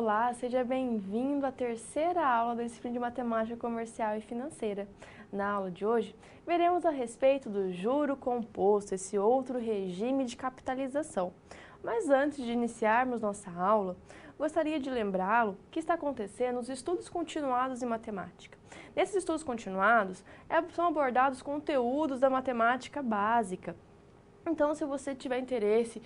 Olá, seja bem-vindo à terceira aula da disciplina de Matemática Comercial e Financeira. Na aula de hoje, veremos a respeito do juro composto, esse outro regime de capitalização. Mas antes de iniciarmos nossa aula, gostaria de lembrá-lo que está acontecendo os estudos continuados em matemática. Nesses estudos continuados, são abordados conteúdos da matemática básica. Então, se você tiver interesse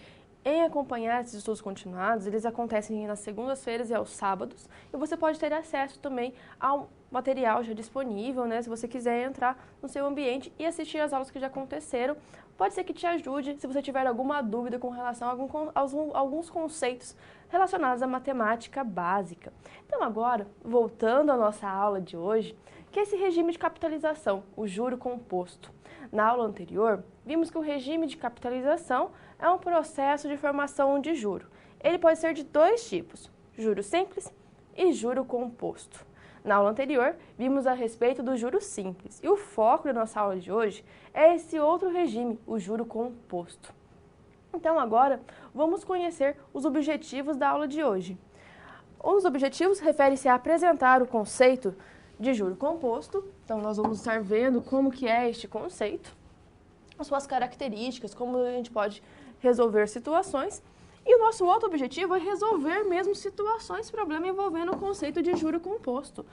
em acompanhar esses estudos continuados, eles acontecem nas segundas-feiras e aos sábados, e você pode ter acesso também ao material já disponível, né? Se você quiser entrar no seu ambiente e assistir às aulas que já aconteceram, pode ser que te ajude se você tiver alguma dúvida com relação a alguns conceitos relacionados à matemática básica. Então agora, voltando à nossa aula de hoje, que é esse regime de capitalização, o juro composto. Na aula anterior, vimos que o regime de capitalização é um processo de formação de juro. Ele pode ser de dois tipos, juro simples e juro composto. Na aula anterior, vimos a respeito do juro simples e o foco da nossa aula de hoje é esse outro regime, o juro composto. Então agora, vamos conhecer os objetivos da aula de hoje. Um dos objetivos refere-se a apresentar o conceito de juro composto, então nós vamos estar vendo como que é este conceito, as suas características, como a gente pode resolver situações, e o nosso outro objetivo é resolver mesmo situações, problema envolvendo o conceito de juro composto.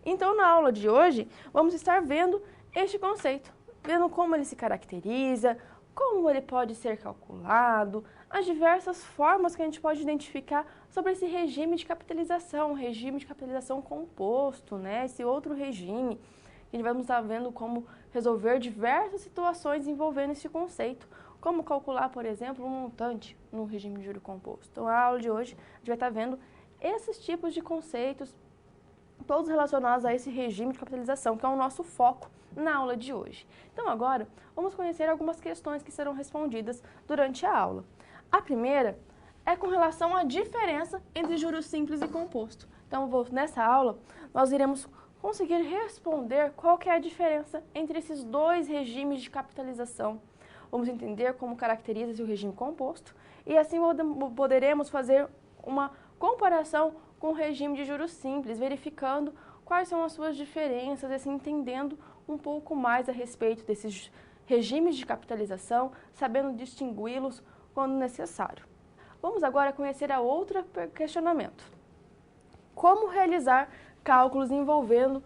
Então, na aula de hoje, vamos estar vendo este conceito, vendo como ele se caracteriza, como ele pode ser calculado, as diversas formas que a gente pode identificar sobre esse regime de capitalização, composto, né? Esse outro regime. A gente vai estar vendo como resolver diversas situações envolvendo esse conceito, como calcular, por exemplo, um montante no regime de juro composto. Então, a aula de hoje, a gente vai estar vendo esses tipos de conceitos, todos relacionados a esse regime de capitalização, que é o nosso foco na aula de hoje. Então, agora, vamos conhecer algumas questões que serão respondidas durante a aula. A primeira é com relação à diferença entre juro simples e composto. Então, nessa aula, nós iremos conseguir responder qual que é a diferença entre esses dois regimes de capitalização. Vamos entender como caracteriza-se o regime composto e assim poderemos fazer uma comparação com o regime de juros simples, verificando quais são as suas diferenças e assim entendendo um pouco mais a respeito desses regimes de capitalização, sabendo distingui-los quando necessário. Vamos agora conhecer a outro questionamento. Como realizar cálculos envolvendo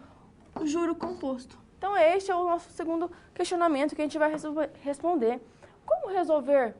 o juro composto? Então, este é o nosso segundo questionamento que a gente vai responder. Como resolver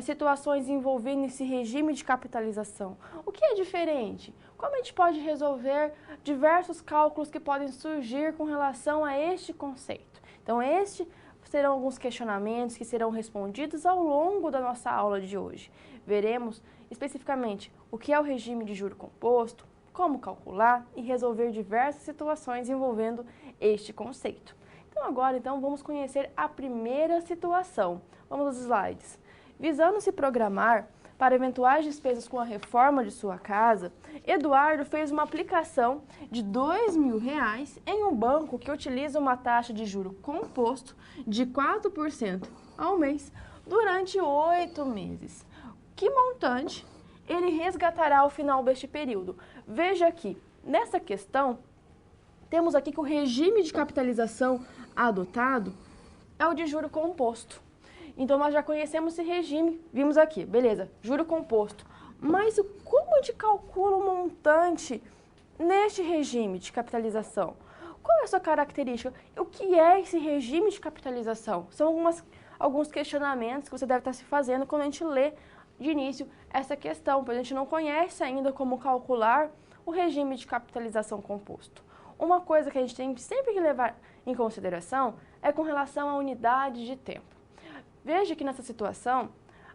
situações envolvendo esse regime de capitalização? O que é diferente? Como a gente pode resolver diversos cálculos que podem surgir com relação a este conceito? Então, estes serão alguns questionamentos que serão respondidos ao longo da nossa aula de hoje. Veremos especificamente o que é o regime de juro composto, como calcular e resolver diversas situações envolvendo este conceito. Então agora vamos conhecer a primeira situação. Vamos aos slides. Visando se programar para eventuais despesas com a reforma de sua casa, Eduardo fez uma aplicação de R$2.000 em um banco que utiliza uma taxa de juro composto de 4% ao mês durante 8 meses. Que montante ele resgatará ao final deste período? Veja aqui, nessa questão, temos aqui que o regime de capitalização adotado é o de juro composto. Então, nós já conhecemos esse regime, vimos aqui, beleza, juro composto. Mas como a gente calcula o montante neste regime de capitalização? Qual é a sua característica? O que é esse regime de capitalização? São alguns questionamentos que você deve estar se fazendo quando a gente lê de início essa questão, pois a gente não conhece ainda como calcular o regime de capitalização composto. Uma coisa que a gente tem sempre que levar em consideração é com relação à unidade de tempo. Veja que nessa situação,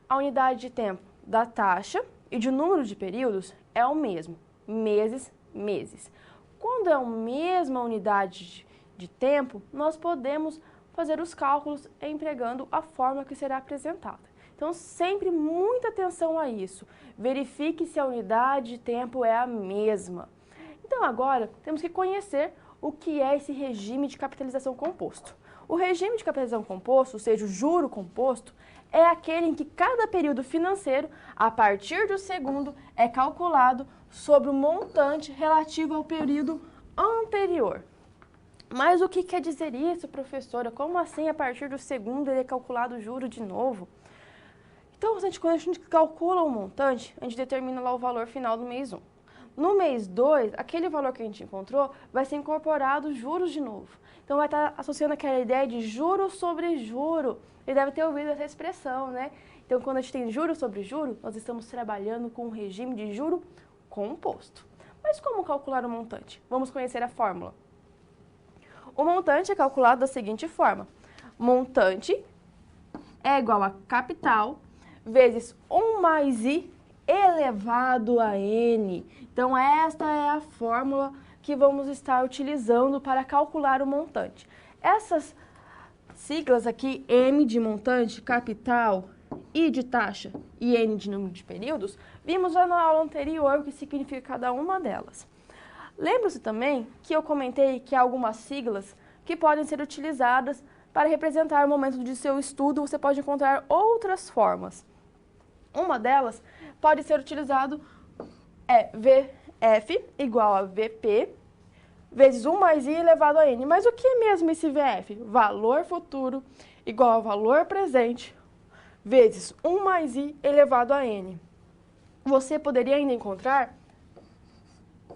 a unidade de tempo da taxa e de número de períodos é o mesmo, meses, meses. Quando é a mesma unidade de tempo, nós podemos fazer os cálculos empregando a fórmula que será apresentada. Então, sempre muita atenção a isso. Verifique se a unidade de tempo é a mesma. Então, agora, temos que conhecer o que é esse regime de capitalização composto. O regime de capitalização composto, ou seja, o juro composto, é aquele em que cada período financeiro, a partir do segundo, é calculado sobre o montante relativo ao período anterior. Mas o que quer dizer isso, professora? Como assim, a partir do segundo, ele é calculado o juro de novo? Então, quando a gente calcula o montante, a gente determina lá o valor final do mês 1. No mês 2, aquele valor que a gente encontrou vai ser incorporado juros de novo. Então, vai estar associando aquela ideia de juro sobre juro. Ele deve ter ouvido essa expressão, né? Então, quando a gente tem juro sobre juro, nós estamos trabalhando com um regime de juro composto. Mas como calcular o montante? Vamos conhecer a fórmula. O montante é calculado da seguinte forma. Montante é igual a capital vezes 1 mais I elevado a N. Então, esta é a fórmula que vamos estar utilizando para calcular o montante. Essas siglas aqui, M de montante, capital, I de taxa e N de número de períodos, vimos já na aula anterior o que significa cada uma delas. Lembra-se também que eu comentei que há algumas siglas que podem ser utilizadas para representar o momento de seu estudo, você pode encontrar outras formas. Uma delas pode ser utilizado VF igual a VP vezes 1 mais I elevado a N. Mas o que é mesmo esse VF? Valor futuro igual a valor presente vezes 1 mais I elevado a N. Você poderia ainda encontrar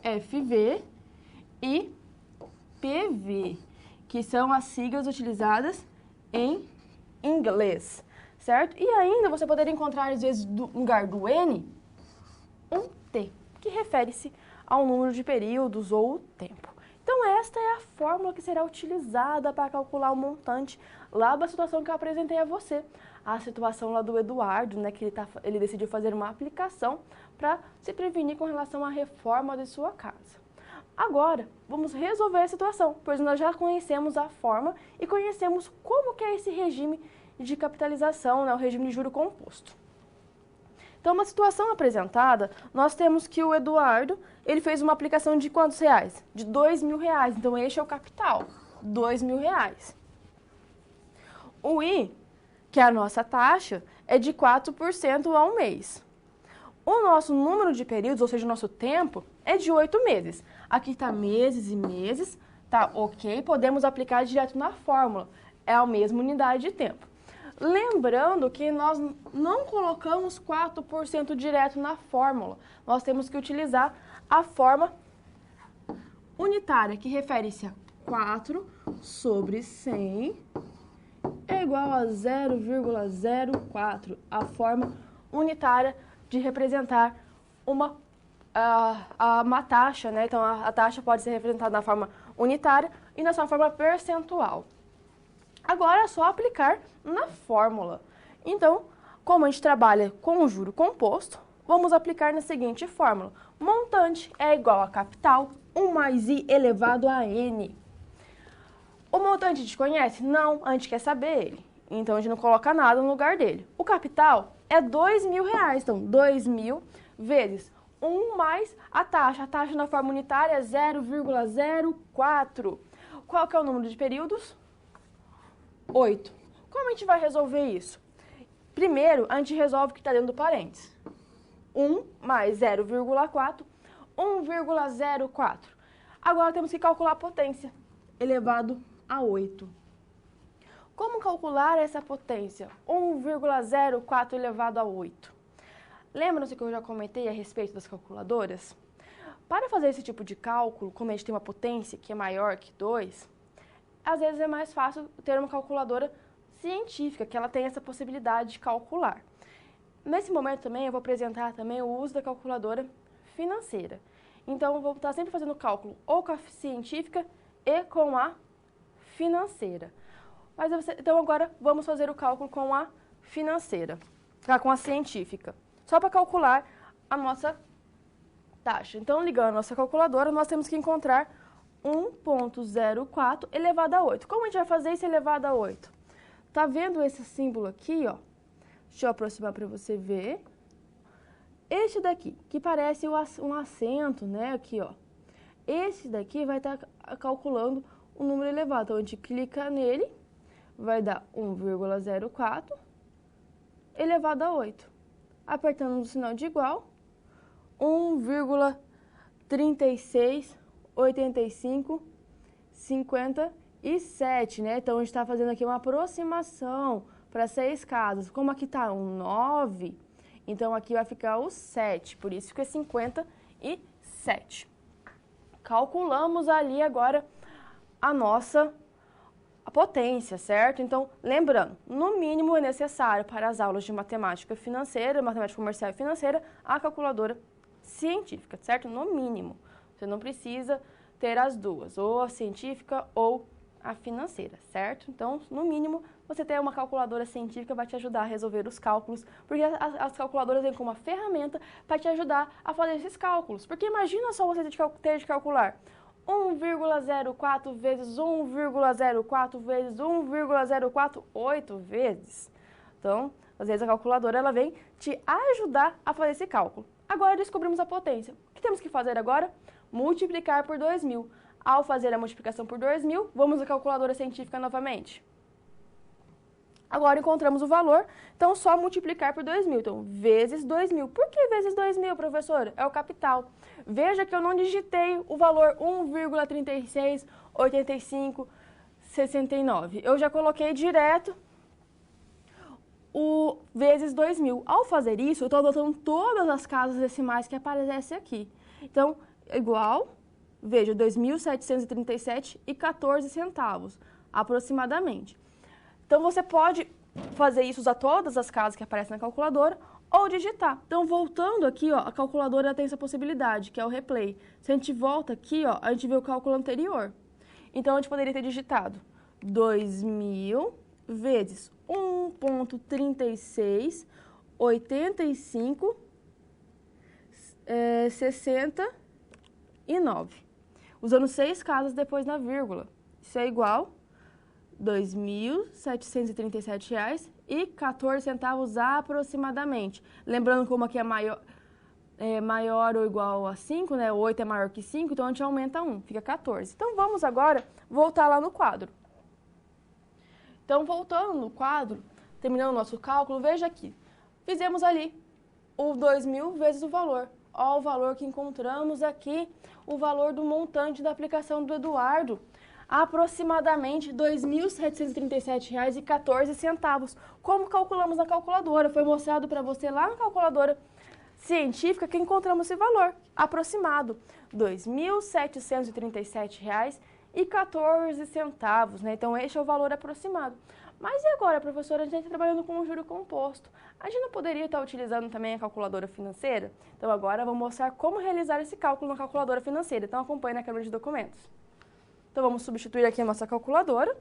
FV e PV, que são as siglas utilizadas em inglês, certo? E ainda você poderia encontrar, às vezes, no lugar do N, um T, que refere-se ao número de períodos ou tempo. Então, esta é a fórmula que será utilizada para calcular o montante lá da situação que eu apresentei a você. A situação lá do Eduardo, né, que ele decidiu fazer uma aplicação para se prevenir com relação à reforma de sua casa. Agora, vamos resolver a situação, pois nós já conhecemos a forma e conhecemos como que é esse regime de capitalização, né, o regime de juro composto. Então, uma situação apresentada, nós temos que o Eduardo, ele fez uma aplicação de quantos reais? De R$2.000. Então, este é o capital, R$2.000. O I, que é a nossa taxa, é de 4% ao mês. O nosso número de períodos, ou seja, o nosso tempo, é de 8 meses. Aqui está meses e meses, tá ok? Podemos aplicar direto na fórmula, é a mesma unidade de tempo. Lembrando que nós não colocamos 4% direto na fórmula. Nós temos que utilizar a forma unitária, que refere-se a 4 sobre 100 é igual a 0,04. A forma unitária de representar uma taxa, né? Então, a taxa pode ser representada na forma unitária e na sua forma percentual. Agora é só aplicar na fórmula. Então, como a gente trabalha com o juro composto, vamos aplicar na seguinte fórmula. Montante é igual a capital, 1 mais I elevado a N. O montante a gente conhece? Não, a gente quer saber ele. Então, a gente não coloca nada no lugar dele. O capital é R$2.000. Então, 2.000 vezes 1 mais a taxa. A taxa na forma unitária é 0,04. Qual que é o número de períodos? 8. Como a gente vai resolver isso? Primeiro, a gente resolve o que está dentro do parênteses. 1 mais 0,4, 1,04. Agora temos que calcular a potência, elevado a 8. Como calcular essa potência? 1,04 elevado a 8. Lembram-se que eu já comentei a respeito das calculadoras? Para fazer esse tipo de cálculo, como a gente tem uma potência que é maior que 2, às vezes é mais fácil ter uma calculadora científica, que ela tem essa possibilidade de calcular. Nesse momento também eu vou apresentar também o uso da calculadora financeira. Então, eu vou estar sempre fazendo cálculo ou com a científica e com a financeira. Então, agora vamos fazer o cálculo com a financeira, com a científica, só para calcular a nossa taxa. Então, ligando a nossa calculadora, nós temos que encontrar 1,04 elevado a 8. Como a gente vai fazer isso elevado a 8? Tá vendo esse símbolo aqui, ó? Deixa eu aproximar para você ver. Este daqui, que parece um acento, né? Aqui, ó. Esse daqui vai estar calculando o número elevado. Então, a gente clica nele, vai dar 1,04 elevado a 8. Apertando o sinal de igual, 1,368557, né? Então, a gente está fazendo aqui uma aproximação para 6 casas. Como aqui está um 9, então aqui vai ficar o 7, por isso que é 57. Calculamos ali agora a nossa potência, certo? Então, lembrando, no mínimo é necessário para as aulas de matemática financeira, matemática comercial e financeira, a calculadora científica, certo? No mínimo. Você não precisa ter as duas, ou a científica ou a financeira, certo? Então, no mínimo, você ter uma calculadora científica vai te ajudar a resolver os cálculos, porque as calculadoras vêm como uma ferramenta para te ajudar a fazer esses cálculos. Porque imagina só você ter de calcular 1,04 vezes 1,04 vezes 1,04, 8 vezes. Então, às vezes a calculadora ela vem te ajudar a fazer esse cálculo. Agora descobrimos a potência. O que temos que fazer agora? Multiplicar por 2.000. Ao fazer a multiplicação por 2.000, vamos à calculadora científica novamente. Agora encontramos o valor, então só multiplicar por 2.000. Então, vezes 2.000. Por que vezes 2.000, professor? É o capital. Veja que eu não digitei o valor 1,368569. Eu já coloquei direto o vezes 2.000. Ao fazer isso, eu estou adotando todas as casas decimais que aparecem aqui. Então, igual, veja, 2.737,14 aproximadamente. Então, você pode fazer isso, usar todas as casas que aparecem na calculadora ou digitar. Então, voltando aqui, ó, a calculadora tem essa possibilidade, que é o replay. Se a gente volta aqui, ó, a gente vê o cálculo anterior. Então, a gente poderia ter digitado 2.000 vezes 1,368569. Usando 6 casas depois na vírgula. Isso é igual R$ 2.737,14 aproximadamente. Lembrando como aqui é maior ou igual a 5, né? 8 é maior que 5, então a gente aumenta 1, fica 14. Então vamos agora voltar lá no quadro. Então voltando no quadro, terminando o nosso cálculo, veja aqui. Fizemos ali o 2.000 vezes o valor. Olha o valor que encontramos aqui, o valor do montante da aplicação do Eduardo. Aproximadamente R$ 2.737,14. Como calculamos na calculadora? Foi mostrado para você lá na calculadora científica que encontramos esse valor aproximado, R$ 2.737,14, né? Então, este é o valor aproximado. Mas e agora, professora, a gente está trabalhando com um juro composto. A gente não poderia estar utilizando também a calculadora financeira? Então, agora eu vou mostrar como realizar esse cálculo na calculadora financeira. Então, acompanhe na câmera de documentos. Então, vamos substituir aqui a nossa calculadora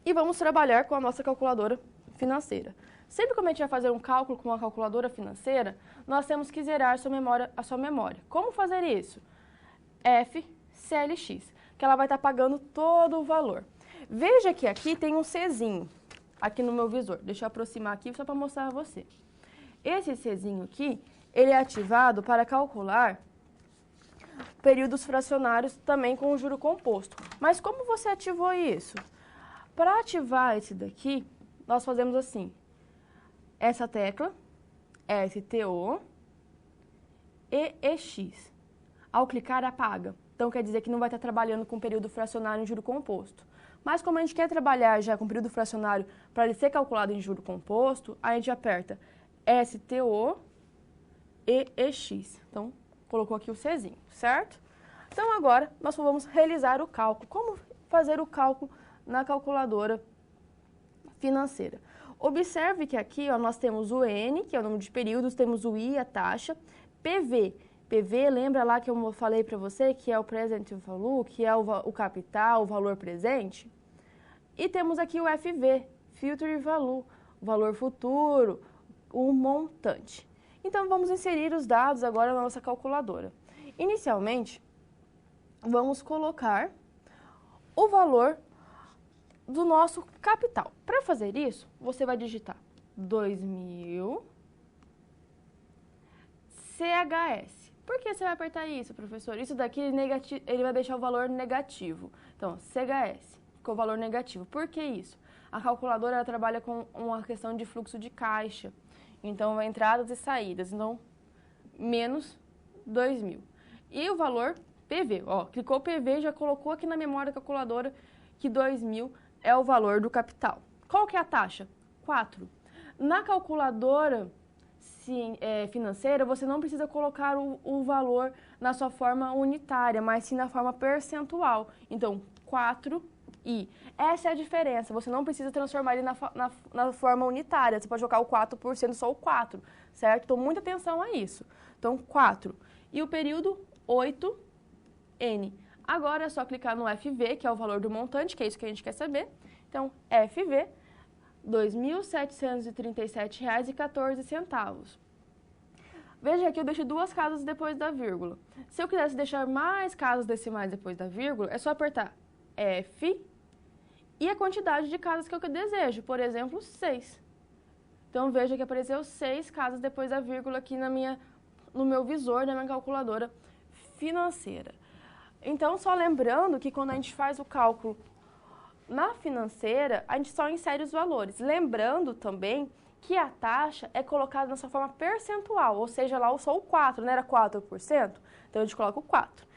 e vamos trabalhar com a nossa calculadora financeira. Sempre que a gente vai fazer um cálculo com uma calculadora financeira, nós temos que zerar a sua memória. Como fazer isso? FCLX, que ela vai estar pagando todo o valor. Veja que aqui tem um Czinho, aqui no meu visor. Deixa eu aproximar aqui só para mostrar a você. Esse Czinho aqui, ele é ativado para calcular períodos fracionários também com o juro composto. Mas como você ativou isso? Para ativar esse daqui, nós fazemos assim. Essa tecla, STO, EX. Ao clicar, apaga. Então, quer dizer que não vai estar trabalhando com período fracionário em juro composto. Mas como a gente quer trabalhar já com período fracionário para ele ser calculado em juro composto, a gente aperta STO, EX. Então, colocou aqui o Czinho, certo? Então, agora, nós vamos realizar o cálculo. Como fazer o cálculo na calculadora financeira? Observe que aqui ó, nós temos o N, que é o número de períodos, temos o I, a taxa, PV. PV, lembra lá que eu falei para você que é o present value, que é o capital, o valor presente? E temos aqui o FV, future value, o valor futuro, o montante. Então, vamos inserir os dados agora na nossa calculadora. Inicialmente, vamos colocar o valor do nosso capital. Para fazer isso, você vai digitar 2.000 CHS. Por que você vai apertar isso, professor? Isso daqui ele vai deixar o valor negativo. Então, CHS, ficou o valor negativo. Por que isso? a calculadora ela trabalha com uma questão de fluxo de caixa. Então, entradas e saídas. Então, menos 2.000. E o valor PV. Ó, clicou PV, já colocou aqui na memória da calculadora que 2.000 é o valor do capital. Qual que é a taxa? 4. Na calculadora financeira, você não precisa colocar o valor na sua forma unitária, mas sim na forma percentual. Então, 4 e essa é a diferença. Você não precisa transformar ele na forma unitária. Você pode colocar o 4% só o 4, certo? Então, muita atenção a isso. Então, 4. E o período, 8N. Agora é só clicar no FV, que é o valor do montante, que é isso que a gente quer saber. Então, FV, R$ 2.737,14. Veja que eu deixo 2 casas depois da vírgula. Se eu quisesse deixar mais casas decimais depois da vírgula, é só apertar F e a quantidade de casas que eu desejo. Por exemplo, 6. Então, veja que apareceu 6 casas depois da vírgula aqui no meu visor, na minha calculadora financeira. Então, só lembrando que quando a gente faz o cálculo na financeira, a gente só insere os valores. Lembrando também que a taxa é colocada na sua forma percentual, ou seja, lá só o 4, não era 4%? Então, a gente coloca o 4.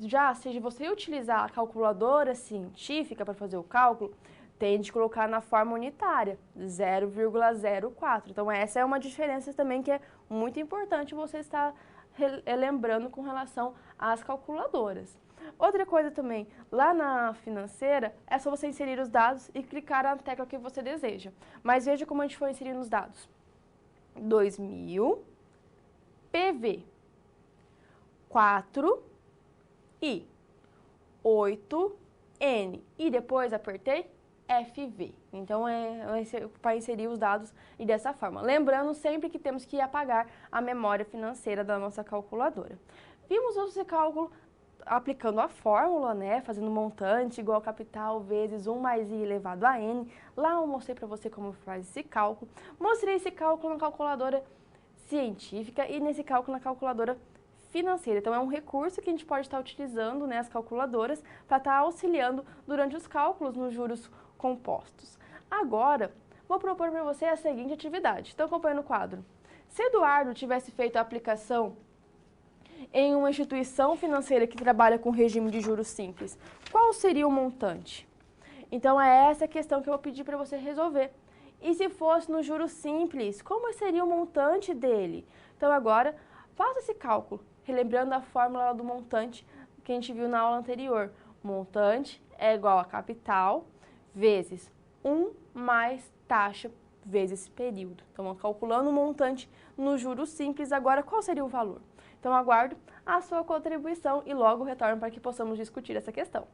Já se você utilizar a calculadora científica para fazer o cálculo, tende a colocar na forma unitária, 0,04. Então, essa é uma diferença também que é muito importante você estar lembrando com relação às calculadoras. Outra coisa também, lá na financeira, é só você inserir os dados e clicar na tecla que você deseja. Mas veja como a gente foi inserindo os dados. 2.000, PV, 4 e 8N. E depois apertei FV. Então, para inserir os dados e dessa forma. Lembrando sempre que temos que apagar a memória financeira da nossa calculadora. Vimos esse cálculo aplicando a fórmula, né, fazendo montante igual capital vezes 1 mais i elevado a n. Lá eu mostrei para você como faz esse cálculo. Mostrei esse cálculo na calculadora científica e nesse cálculo na calculadora financeira. Então, é um recurso que a gente pode estar utilizando, né, as calculadoras, para estar auxiliando durante os cálculos nos juros compostos. Agora, vou propor para você a seguinte atividade. Então, acompanha no quadro. Se Eduardo tivesse feito a aplicação em uma instituição financeira que trabalha com regime de juros simples, qual seria o montante? Então, é essa questão que eu vou pedir para você resolver. E se fosse no juros simples, como seria o montante dele? Então, agora, faça esse cálculo, relembrando a fórmula do montante que a gente viu na aula anterior. Montante é igual a capital vezes 1 mais taxa vezes período. Então, calculando o montante no juros simples, agora qual seria o valor? Então, aguardo a sua contribuição e logo retorno para que possamos discutir essa questão.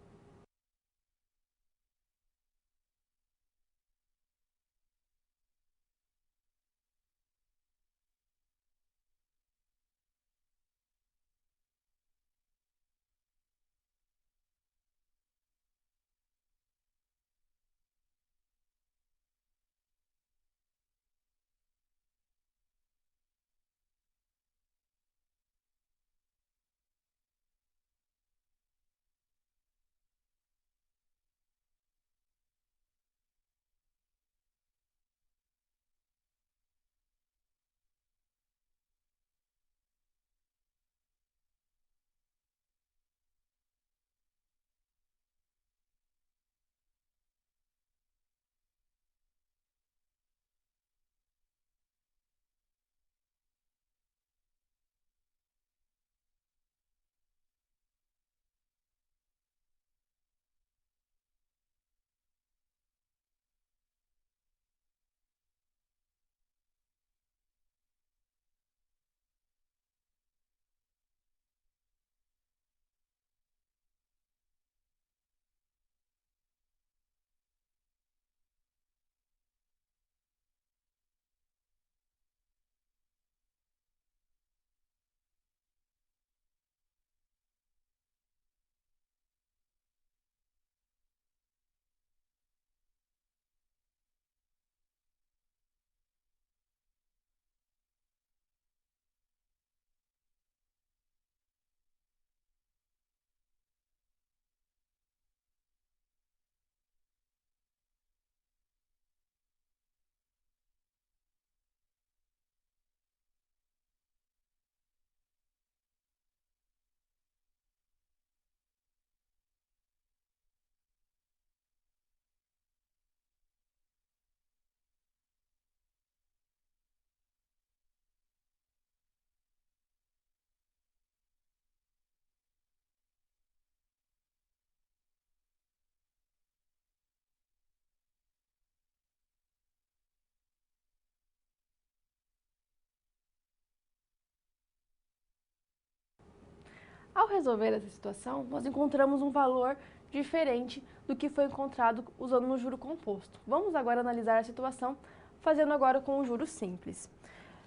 resolver essa situação, nós encontramos um valor diferente do que foi encontrado usando no juro composto. Vamos agora analisar a situação, fazendo agora com o juro simples.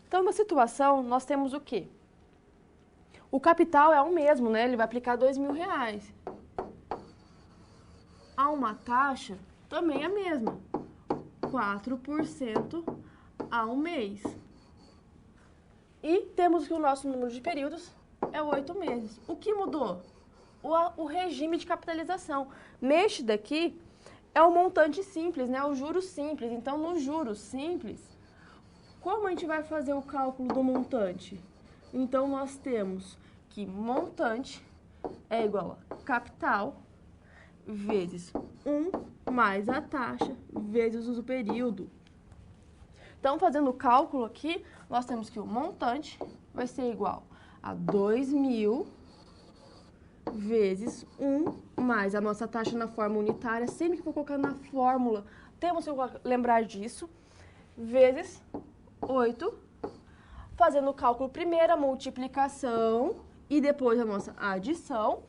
Então, na situação, nós temos o quê? O capital é o mesmo, né? Ele vai aplicar R$2.000. Há uma taxa também a mesma, 4% ao mês. E temos que o nosso número de períodos é 8 meses. O que mudou? O regime de capitalização. Neste daqui é o montante simples, né? O juro simples. Então, no juro simples, como a gente vai fazer o cálculo do montante? Então, nós temos que montante é igual a capital vezes 1 mais a taxa vezes o período. Então, fazendo o cálculo aqui, nós temos que o montante vai ser igual a 2.000 vezes 1 mais a nossa taxa na forma unitária. Sempre que for colocar na fórmula, temos que lembrar disso, vezes 8. Fazendo o cálculo primeiro, a multiplicação e depois a nossa adição,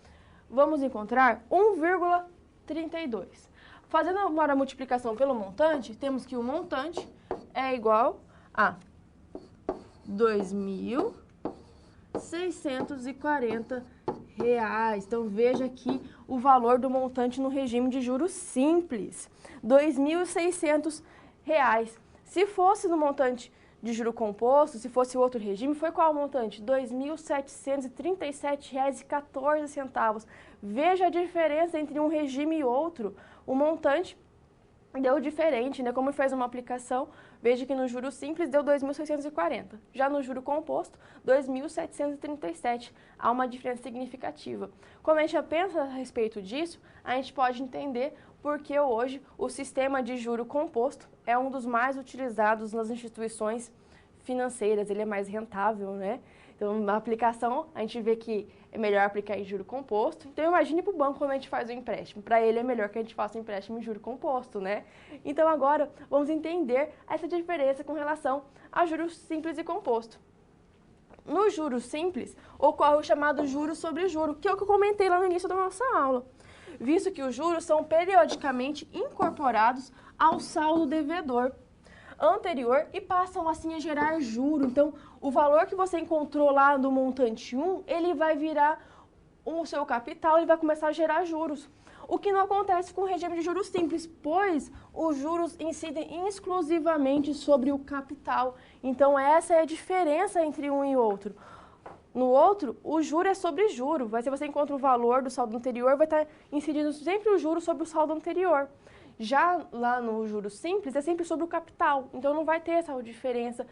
vamos encontrar 1,32. Fazendo agora a multiplicação pelo montante, temos que o montante é igual a R$2.640. Então, veja aqui o valor do montante no regime de juros simples, R$2.600. Se fosse no montante de juro composto, se fosse outro regime, foi qual o montante? R$2.737,14. Veja a diferença entre um regime e outro. O montante deu diferente, né? Como fez uma aplicação, veja que no juro simples deu 2.640. Já no juro composto, 2.737. Há uma diferença significativa. Como a gente já pensa a respeito disso, a gente pode entender porque hoje o sistema de juro composto é um dos mais utilizados nas instituições financeiras, ele é mais rentável, né? Então, na aplicação, a gente vê que é melhor aplicar em juro composto. Então, imagine para o banco quando a gente faz o empréstimo. Para ele é melhor que a gente faça o empréstimo em juro composto, né? Então, agora, vamos entender essa diferença com relação a juros simples e composto. No juro simples, ocorre o chamado juro sobre juro, que é o que eu comentei lá no início da nossa aula. Visto que os juros são periodicamente incorporados ao saldo devedor anterior e passam assim a gerar juro. Então, o valor que você encontrou lá do montante 1, ele vai virar o seu capital, ele vai começar a gerar juros. O que não acontece com o regime de juros simples, pois os juros incidem exclusivamente sobre o capital. Então, essa é a diferença entre um e outro. No outro, o juro é sobre juro. Se você encontra o valor do saldo anterior, vai estar incidindo sempre o juro sobre o saldo anterior. Já lá no juro simples, é sempre sobre o capital. Então, não vai ter essa diferença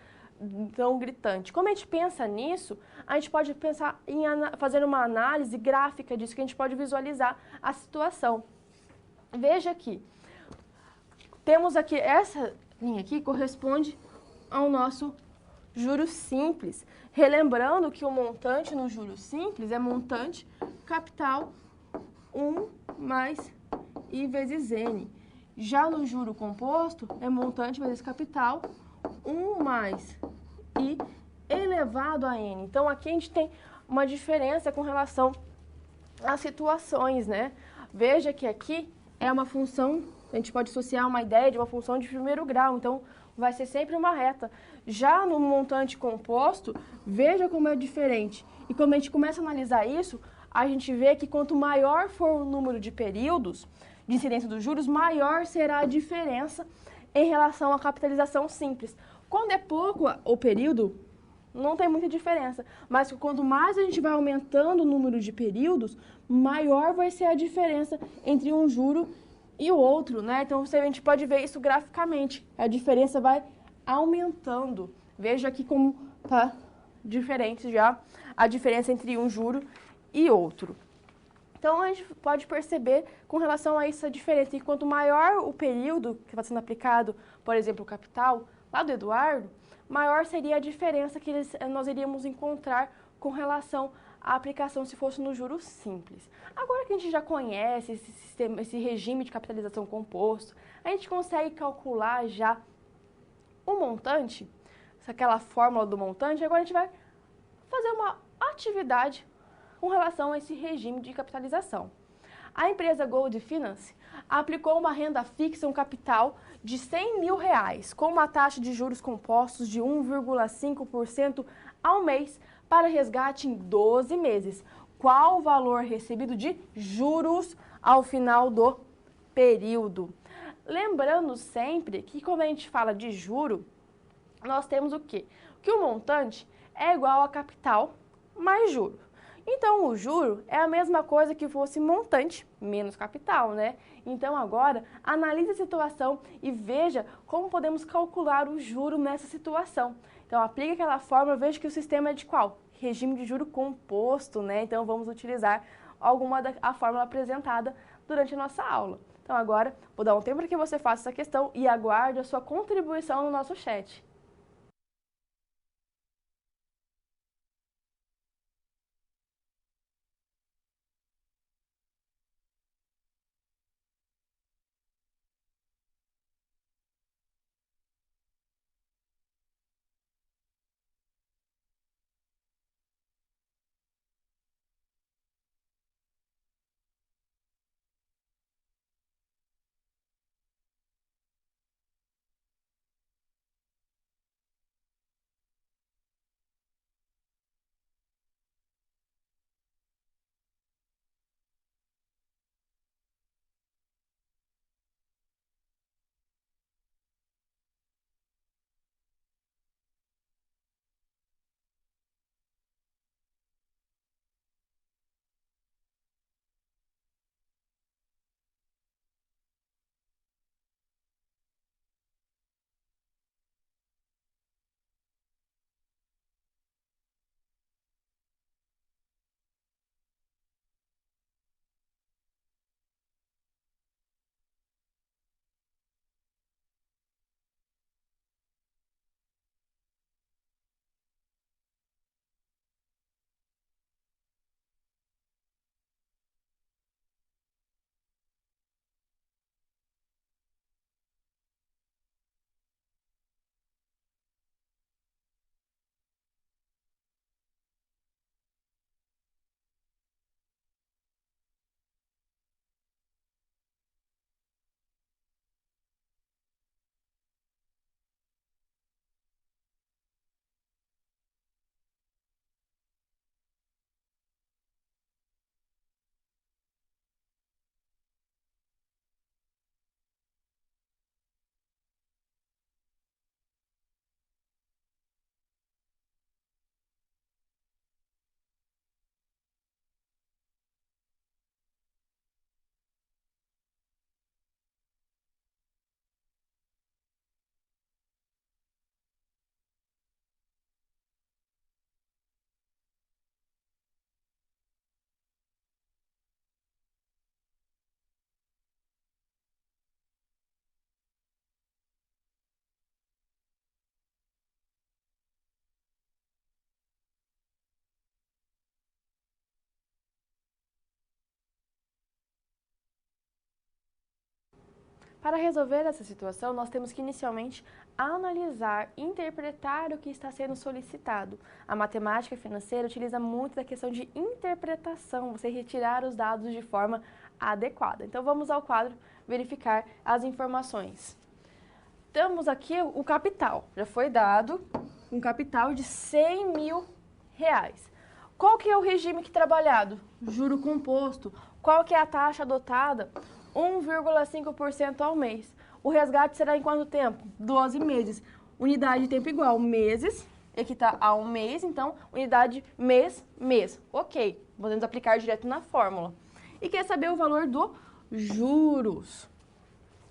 tão gritante. Como a gente pensa nisso, a gente pode pensar em fazer uma análise gráfica disso, que a gente pode visualizar a situação. Veja aqui. Temos aqui, essa linha aqui corresponde ao nosso juro simples. Relembrando que o montante no juro simples é montante capital 1 mais I vezes N. Já no juro composto é montante vezes capital 1 mais I elevado a N. Então, aqui a gente tem uma diferença com relação às situações, né? Veja que aqui é uma função, a gente pode associar uma ideia de uma função de primeiro grau, então vai ser sempre uma reta. Já no montante composto, veja como é diferente. E quando a gente começa a analisar isso, a gente vê que quanto maior for o número de períodos de incidência dos juros, maior será a diferença em relação à capitalização simples. Quando é pouco o período, não tem muita diferença. Mas quanto mais a gente vai aumentando o número de períodos, maior vai ser a diferença entre um juro e o outro, né? Então, a gente pode ver isso graficamente. A diferença vai aumentando. Veja aqui como está diferente já a diferença entre um juro e outro. Então, a gente pode perceber com relação a essa diferença. E quanto maior o período que está sendo aplicado, por exemplo, o capital, lá do Eduardo, maior seria a diferença que nós iríamos encontrar com relação à aplicação se fosse no juro simples. Agora que a gente já conhece esse sistema, esse regime de capitalização composto, a gente consegue calcular já o montante, aquela fórmula do montante. Agora a gente vai fazer uma atividade com relação a esse regime de capitalização. A empresa Gold Finance aplicou uma renda fixa, um capital de R$100 mil, com uma taxa de juros compostos de 1,5% ao mês para resgate em 12 meses. Qual o valor recebido de juros ao final do período? Lembrando sempre que quando a gente fala de juro, nós temos o quê? Que o montante é igual a capital mais juro. Então, o juro é a mesma coisa que fosse montante menos capital, né? Então, agora, analise a situação e veja como podemos calcular o juro nessa situação. Então, aplique aquela fórmula, veja que o sistema é de qual? Regime de juro composto, né? Então, vamos utilizar a fórmula apresentada durante a nossa aula. Então, agora, vou dar um tempo para que você faça essa questão e aguarde a sua contribuição no nosso chat. Para resolver essa situação, nós temos que inicialmente analisar, interpretar o que está sendo solicitado. A matemática financeira utiliza muito da questão de interpretação, você retirar os dados de forma adequada. Então vamos ao quadro verificar as informações. Temos aqui o capital, já foi dado um capital de R$100 mil. Qual que é o regime que é trabalhado? Juro composto. Qual que é a taxa adotada? 1,5% ao mês. O resgate será em quanto tempo? 12 meses. Unidade de tempo igual, meses, aqui está a um mês, então unidade mês, mês. Ok, podemos aplicar direto na fórmula. E quer saber o valor do juros.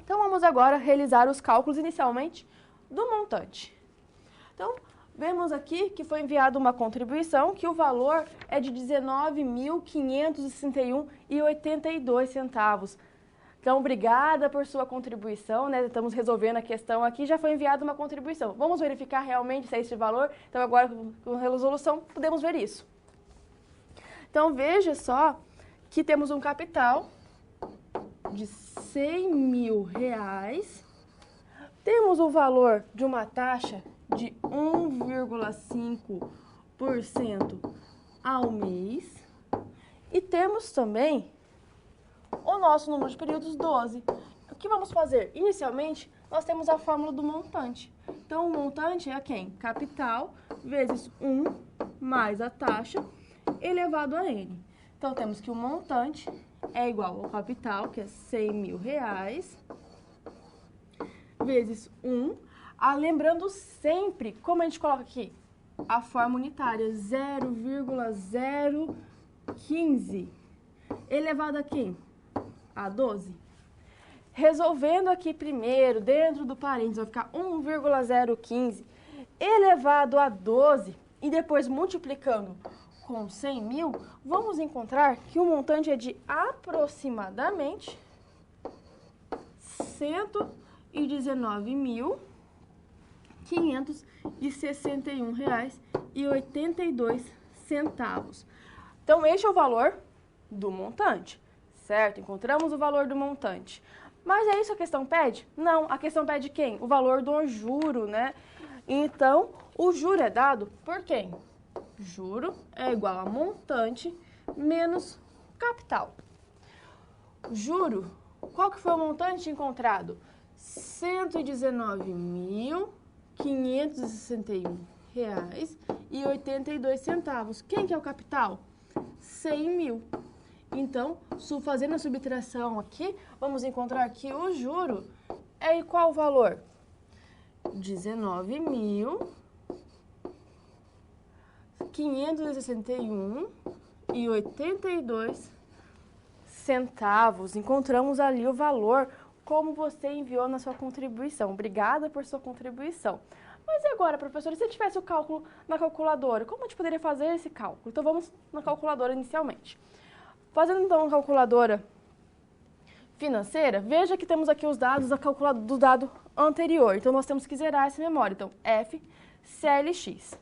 Então vamos agora realizar os cálculos inicialmente do montante. Então, vemos aqui que foi enviada uma contribuição, que o valor é de R$19.561,82. Então, obrigada por sua contribuição, né? Estamos resolvendo a questão aqui, já foi enviada uma contribuição. Vamos verificar realmente se é esse valor? Então, agora, com a resolução, podemos ver isso. Então, veja só que temos um capital de R$100 mil. Temos o valor de uma taxa de 1,5% ao mês. E temos também o nosso número de períodos 12. O que vamos fazer? Inicialmente, nós temos a fórmula do montante. Então, o montante é quem? Capital vezes 1 mais a taxa elevado a N. Então, temos que o montante é igual ao capital, que é R$100.000, vezes 1. Lembrando sempre, como a gente coloca aqui? A forma unitária, 0,015 elevado a quem? A 12. Resolvendo aqui primeiro, dentro do parênteses, vai ficar 1,015 elevado a 12 e depois multiplicando com 100.000, vamos encontrar que o montante é de aproximadamente R$119.561,82. Então, este é o valor do montante, certo? Encontramos o valor do montante. Mas é isso que a questão pede? Não, a questão pede quem? O valor do juro, né? Então, o juro é dado por quem? Juro é igual a montante menos capital. Juro, qual que foi o montante encontrado? R$119.561,82. Quem que é o capital? 100.000. Então, fazendo a subtração aqui, vamos encontrar que o juro é igual ao valor? 19.561,82. Encontramos ali o valor como você enviou na sua contribuição. Obrigada por sua contribuição. Mas e agora, professora, se tivesse o cálculo na calculadora, como a gente poderia fazer esse cálculo? Então, vamos na calculadora inicialmente. Fazendo, então, a calculadora financeira, veja que temos aqui os dados do dado anterior. Então, nós temos que zerar essa memória. Então, F, CLX.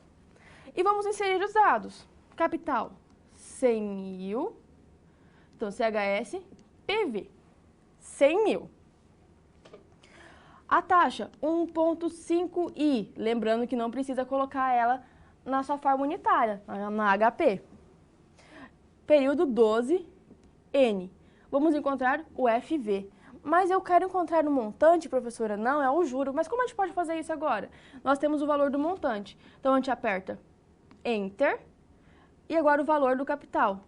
E vamos inserir os dados. Capital, 100.000. Então, CHS, PV, 100.000. A taxa, 1,5i. Lembrando que não precisa colocar ela na sua forma unitária, na HP. Período 12, N. Vamos encontrar o FV. Mas eu quero encontrar o montante, professora? Não, é o juro. Mas como a gente pode fazer isso agora? Nós temos o valor do montante. Então, a gente aperta Enter. E agora o valor do capital.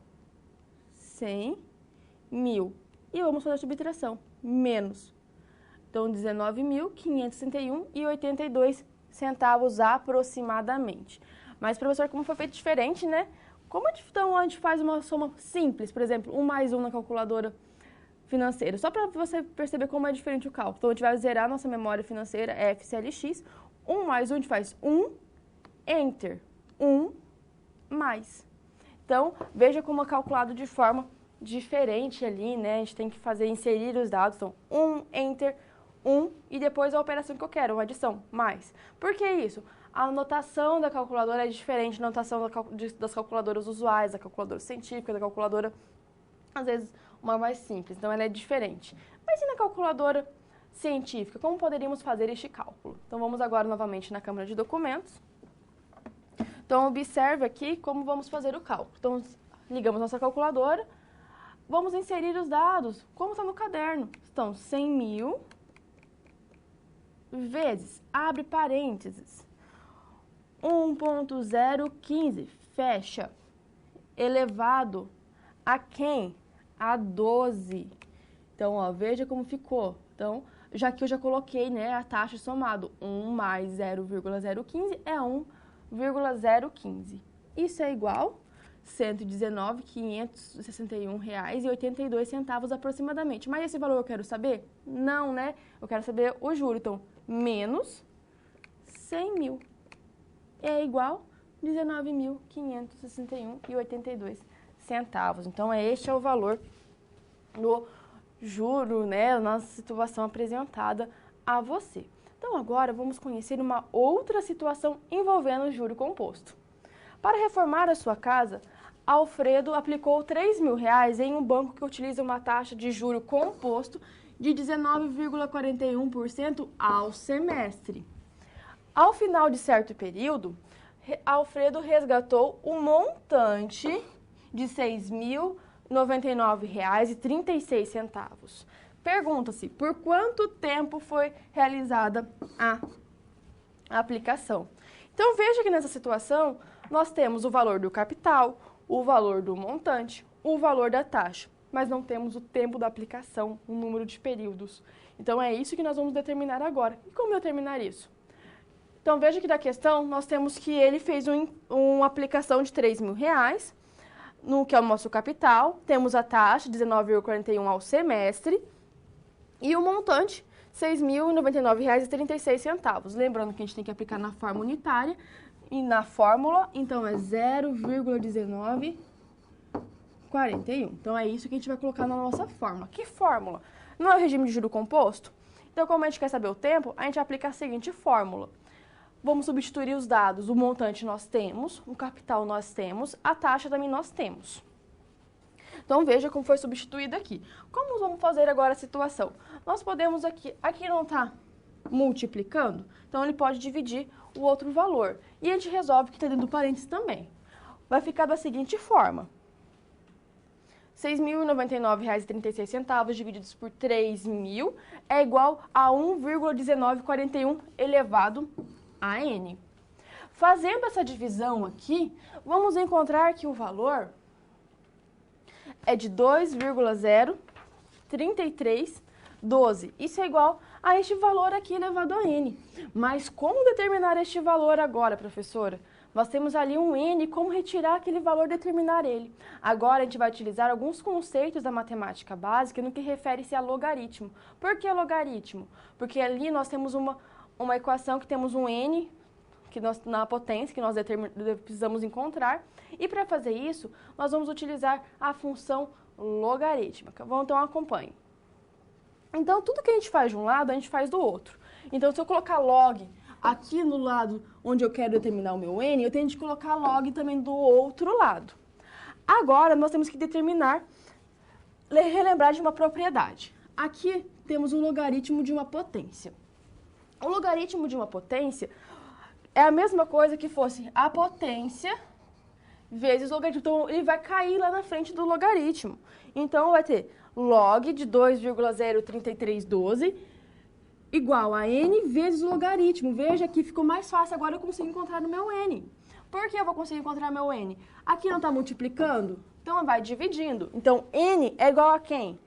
100.000. E vamos fazer a subtração. Menos. Então, 19.561,82 aproximadamente. Mas, professor, como foi feito diferente, né? Como então a gente faz uma soma simples, por exemplo, 1 mais 1 na calculadora financeira? Só para você perceber como é diferente o cálculo. Então, a gente vai zerar a nossa memória financeira, FCLX. 1 mais 1, a gente faz 1, Enter. 1 mais. Então, veja como é calculado de forma diferente ali, né? A gente tem que inserir os dados. Então, 1, Enter, 1 e depois a operação que eu quero, uma adição, mais. Por que isso? A notação da calculadora é diferente da notação das calculadoras usuais, da calculadora científica, da calculadora, às vezes, uma mais simples. Então, ela é diferente. Mas e na calculadora científica? Como poderíamos fazer este cálculo? Então, vamos agora novamente na Câmara de Documentos. Então, observe aqui como vamos fazer o cálculo. Então, ligamos nossa calculadora, vamos inserir os dados, como está no caderno. Então, 100.000 vezes, abre parênteses, 1,015, fecha, elevado a quem? A 12. Então, ó, veja como ficou. Então, já que eu já coloquei, né, a taxa somado, 1 mais 0,015 é 1,015. Isso é igual a R$119.561,82 aproximadamente. Mas esse valor eu quero saber? Não, né? Eu quero saber o juro. Então, menos 100.000 é igual a R$19.561,82. Então, este é o valor do juro, né? Nossa situação apresentada a você. Então, agora vamos conhecer uma outra situação envolvendo o juro composto. Para reformar a sua casa, Alfredo aplicou R$3.000 em um banco que utiliza uma taxa de juro composto de 19,41% ao semestre. Ao final de certo período, Alfredo resgatou o montante de R$6.000 R$ 99,36. Pergunta-se, por quanto tempo foi realizada a aplicação? Então, veja que nessa situação, nós temos o valor do capital, o valor do montante, o valor da taxa, mas não temos o tempo da aplicação, o número de períodos. Então, é isso que nós vamos determinar agora. E como determinar isso? Então, veja que da questão, nós temos que ele fez uma aplicação de R$ 3.000, no que é o nosso capital, temos a taxa, 19,41 ao semestre, e o montante, R$ 6.099,36. Lembrando que a gente tem que aplicar na forma unitária e na fórmula, então é 0,1941. Então é isso que a gente vai colocar na nossa fórmula. Que fórmula? Não é o regime de juro composto? Então, como a gente quer saber o tempo, a gente aplica a seguinte fórmula. Vamos substituir os dados. O montante nós temos, o capital nós temos, a taxa também nós temos. Então, veja como foi substituído aqui. Como vamos fazer agora a situação? Nós podemos aqui não está multiplicando, então ele pode dividir o outro valor. E a gente resolve que está dentro do parênteses também. Vai ficar da seguinte forma. R$ 6.099,36 divididos por 3.000 é igual a 1,1941 elevado a n. Fazendo essa divisão aqui, vamos encontrar que o valor é de 2,03312. Isso é igual a este valor aqui elevado a n. Mas como determinar este valor agora, professora? Nós temos ali um n, como retirar aquele valor e determinar ele? Agora a gente vai utilizar alguns conceitos da matemática básica no que refere-se a logaritmo. Por que logaritmo? Porque ali nós temos uma equação que temos um n na potência, que nós precisamos encontrar. E para fazer isso, nós vamos utilizar a função logarítmica. Então, acompanhe. Então, tudo que a gente faz de um lado, a gente faz do outro. Então, se eu colocar log aqui no lado onde eu quero determinar o meu n, eu tenho que colocar log também do outro lado. Agora, nós temos que relembrar de uma propriedade. Aqui temos o logaritmo de uma potência. O logaritmo de uma potência é a mesma coisa que fosse a potência vezes o logaritmo. Então, ele vai cair lá na frente do logaritmo. Então, vai ter log de 2,03312 igual a n vezes o logaritmo. Veja que ficou mais fácil, agora eu consigo encontrar o meu n. Por que eu vou conseguir encontrar meu n? Aqui não está multiplicando, então vai dividindo. Então, n é igual a quem?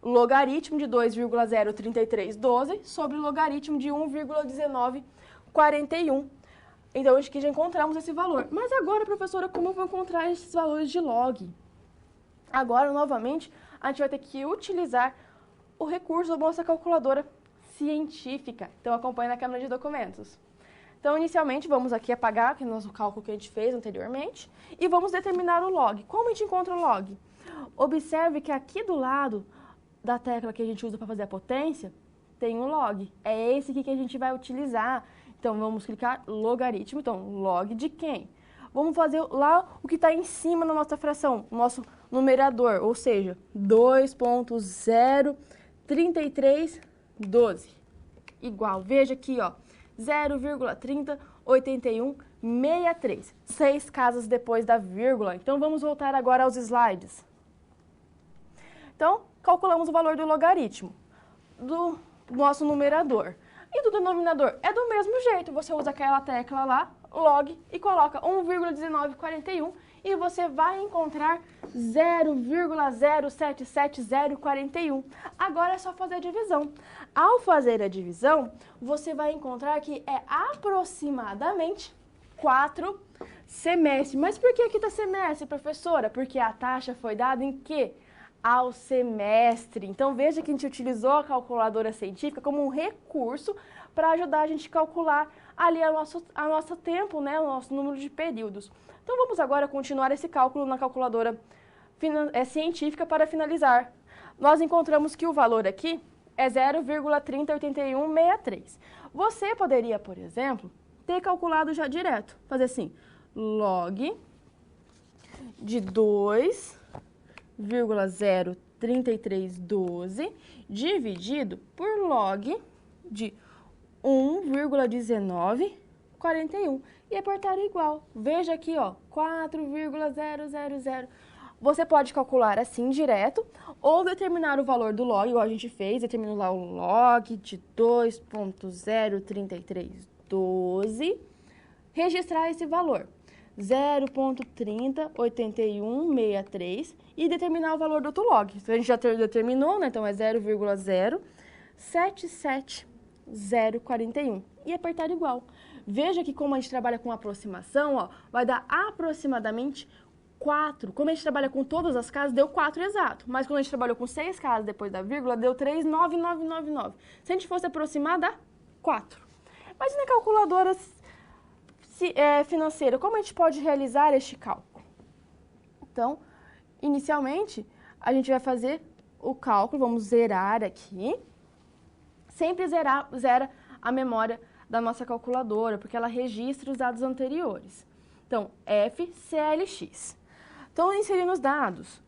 Logaritmo de 2,03312 sobre o logaritmo de 1,1941. Então, aqui já encontramos esse valor. Mas agora, professora, como eu vou encontrar esses valores de log? Agora, novamente, a gente vai ter que utilizar o recurso da nossa calculadora científica. Então, acompanhe na câmera de documentos. Então, inicialmente, vamos aqui apagar o nosso cálculo que a gente fez anteriormente e vamos determinar o log. Como a gente encontra o log? Observe que aqui do lado da tecla que a gente usa para fazer a potência, tem um log. É esse aqui que a gente vai utilizar. Então, vamos clicar logaritmo. Então, log de quem? Vamos fazer lá o que está em cima da nossa fração, o nosso numerador, ou seja, 2,03312 igual. Veja aqui, ó, 0,308163. 6 casas depois da vírgula. Então, vamos voltar agora aos slides. Então, calculamos o valor do logaritmo do nosso numerador. E do denominador? É do mesmo jeito. Você usa aquela tecla lá, log, e coloca 1,1941 e você vai encontrar 0,077041. Agora é só fazer a divisão. Ao fazer a divisão, você vai encontrar que é aproximadamente 4 semestres. Mas por que aqui está semestre, professora? Porque a taxa foi dada em quê? Ao semestre. Então, veja que a gente utilizou a calculadora científica como um recurso para ajudar a gente a calcular ali a nosso tempo, né, o nosso número de períodos. Então, vamos agora continuar esse cálculo na calculadora científica para finalizar. Nós encontramos que o valor aqui é 0,308163. Você poderia, por exemplo, ter calculado já direto. Fazer assim, log de 2,03312 dividido por log de 1,1941 e apertar igual. Veja aqui, ó, 4,000. você pode calcular assim direto ou determinar o valor do log, igual a gente fez, determina lá o log de 2,03312, registrar esse valor, 0,308163 e determinar o valor do outro log. Então, a gente já determinou, né? Então, é 0,077041 e apertar igual. Veja que como a gente trabalha com aproximação, ó, vai dar aproximadamente 4. Como a gente trabalha com todas as casas, deu 4 exato. Mas quando a gente trabalhou com 6 casas depois da vírgula, deu 3,9999. Se a gente fosse aproximar, dá 4. Mas na calculadora financeira, como a gente pode realizar este cálculo? Então, inicialmente, a gente vai fazer o cálculo, vamos zerar aqui. Sempre zera a memória da nossa calculadora, porque ela registra os dados anteriores. Então, FCLX. Então, inserindo os dados,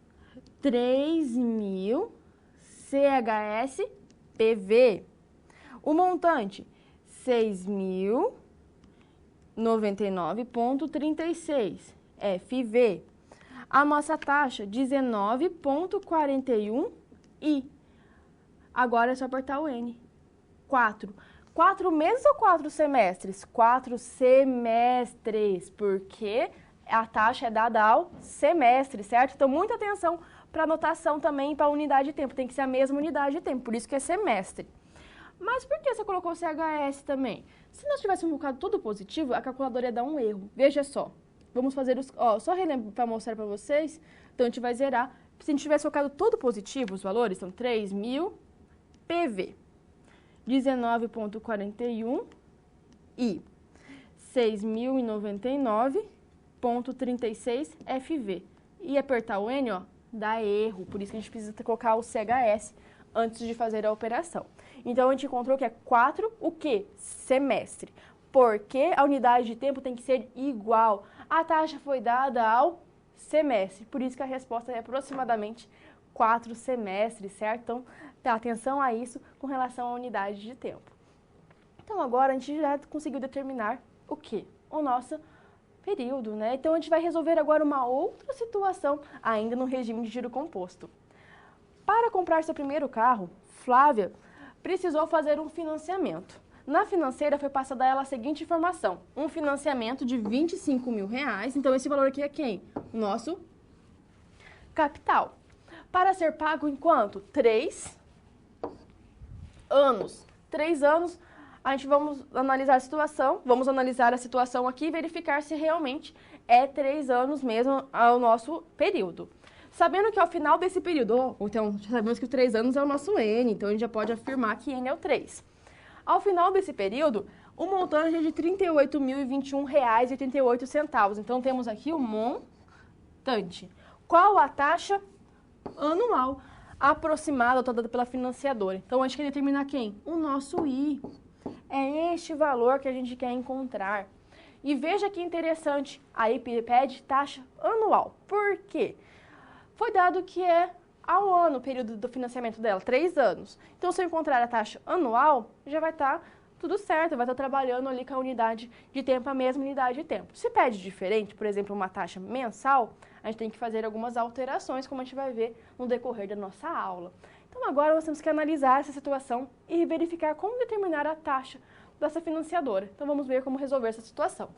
3.000 CHS PV. O montante, 6.099,36 FV. A nossa taxa, 19,41 I. Agora é só apertar o N. 4 meses ou 4 semestres? 4 semestres, porque a taxa é dada ao semestre, certo? Então, muita atenção para a anotação também para a unidade de tempo. Tem que ser a mesma unidade de tempo, por isso que é semestre. Mas por que você colocou CHS também? Se nós tivéssemos colocado tudo positivo, a calculadora ia dar um erro. Veja só. Vamos fazer os... Ó, só relembro para mostrar para vocês. Então, a gente vai zerar. Se a gente tivesse colocado tudo positivo, os valores são 3.000 PV. 19,41 e 6.099,36 FV. E apertar o N, ó, dá erro. Por isso que a gente precisa colocar o CHS antes de fazer a operação. Então, a gente encontrou que é 4, o quê? Semestre. Porque a unidade de tempo tem que ser igual. A taxa foi dada ao semestre. Por isso que a resposta é aproximadamente 4 semestres, certo? Então, dá atenção a isso com relação à unidade de tempo. Então, agora a gente já conseguiu determinar o quê? O nosso período, né? Então, a gente vai resolver agora uma outra situação, ainda no regime de giro composto. Para comprar seu primeiro carro, Flávia precisou fazer um financiamento. Na financeira foi passada a ela a seguinte informação: um financiamento de R$25.000. Então, esse valor aqui é quem? Nosso capital. Para ser pago em quanto? 3 anos. 3 anos, a gente vamos analisar a situação aqui e verificar se realmente é 3 anos mesmo o nosso período. Sabendo que ao final desse período, então já sabemos que os 3 anos é o nosso N, então a gente já pode afirmar que N é o 3. Ao final desse período, o montante é de R$ 38.021,88. Então, temos aqui o montante. Qual a taxa anual aproximada dada pela financiadora? Então, a gente quer determinar quem? O nosso I. É este valor que a gente quer encontrar. E veja que interessante, aí pede taxa anual. Por quê? Foi dado que é ao ano o período do financiamento dela, 3 anos. Então, se eu encontrar a taxa anual, já vai estar tudo certo, vai estar trabalhando ali com a unidade de tempo, a mesma unidade de tempo. Se pede diferente, por exemplo, uma taxa mensal, a gente tem que fazer algumas alterações, como a gente vai ver no decorrer da nossa aula. Então, agora nós temos que analisar essa situação e verificar como determinar a taxa dessa financiadora. Então, vamos ver como resolver essa situação.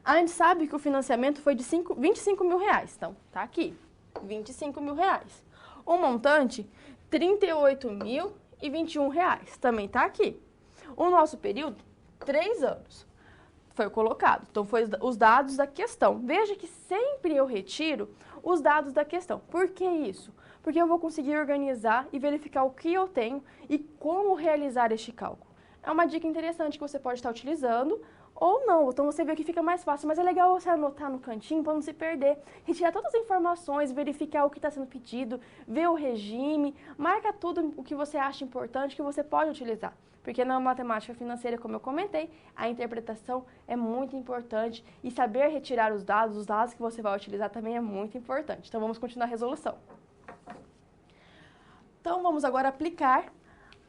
A gente sabe que o financiamento foi de R$25.000, então, tá aqui. R$25.000. O montante, R$38.021, também está aqui. O nosso período, 3 anos, foi colocado. Então, foi os dados da questão. Veja que sempre eu retiro os dados da questão. Por que isso? Porque eu vou conseguir organizar e verificar o que eu tenho e como realizar este cálculo. É uma dica interessante que você pode estar utilizando ou não, então você vê que fica mais fácil, mas é legal você anotar no cantinho para não se perder, retirar todas as informações, verificar o que está sendo pedido, ver o regime, marca tudo o que você acha importante que você pode utilizar. Porque na matemática financeira, como eu comentei, a interpretação é muito importante e saber retirar os dados que você vai utilizar também é muito importante. Então vamos continuar a resolução. Então vamos agora aplicar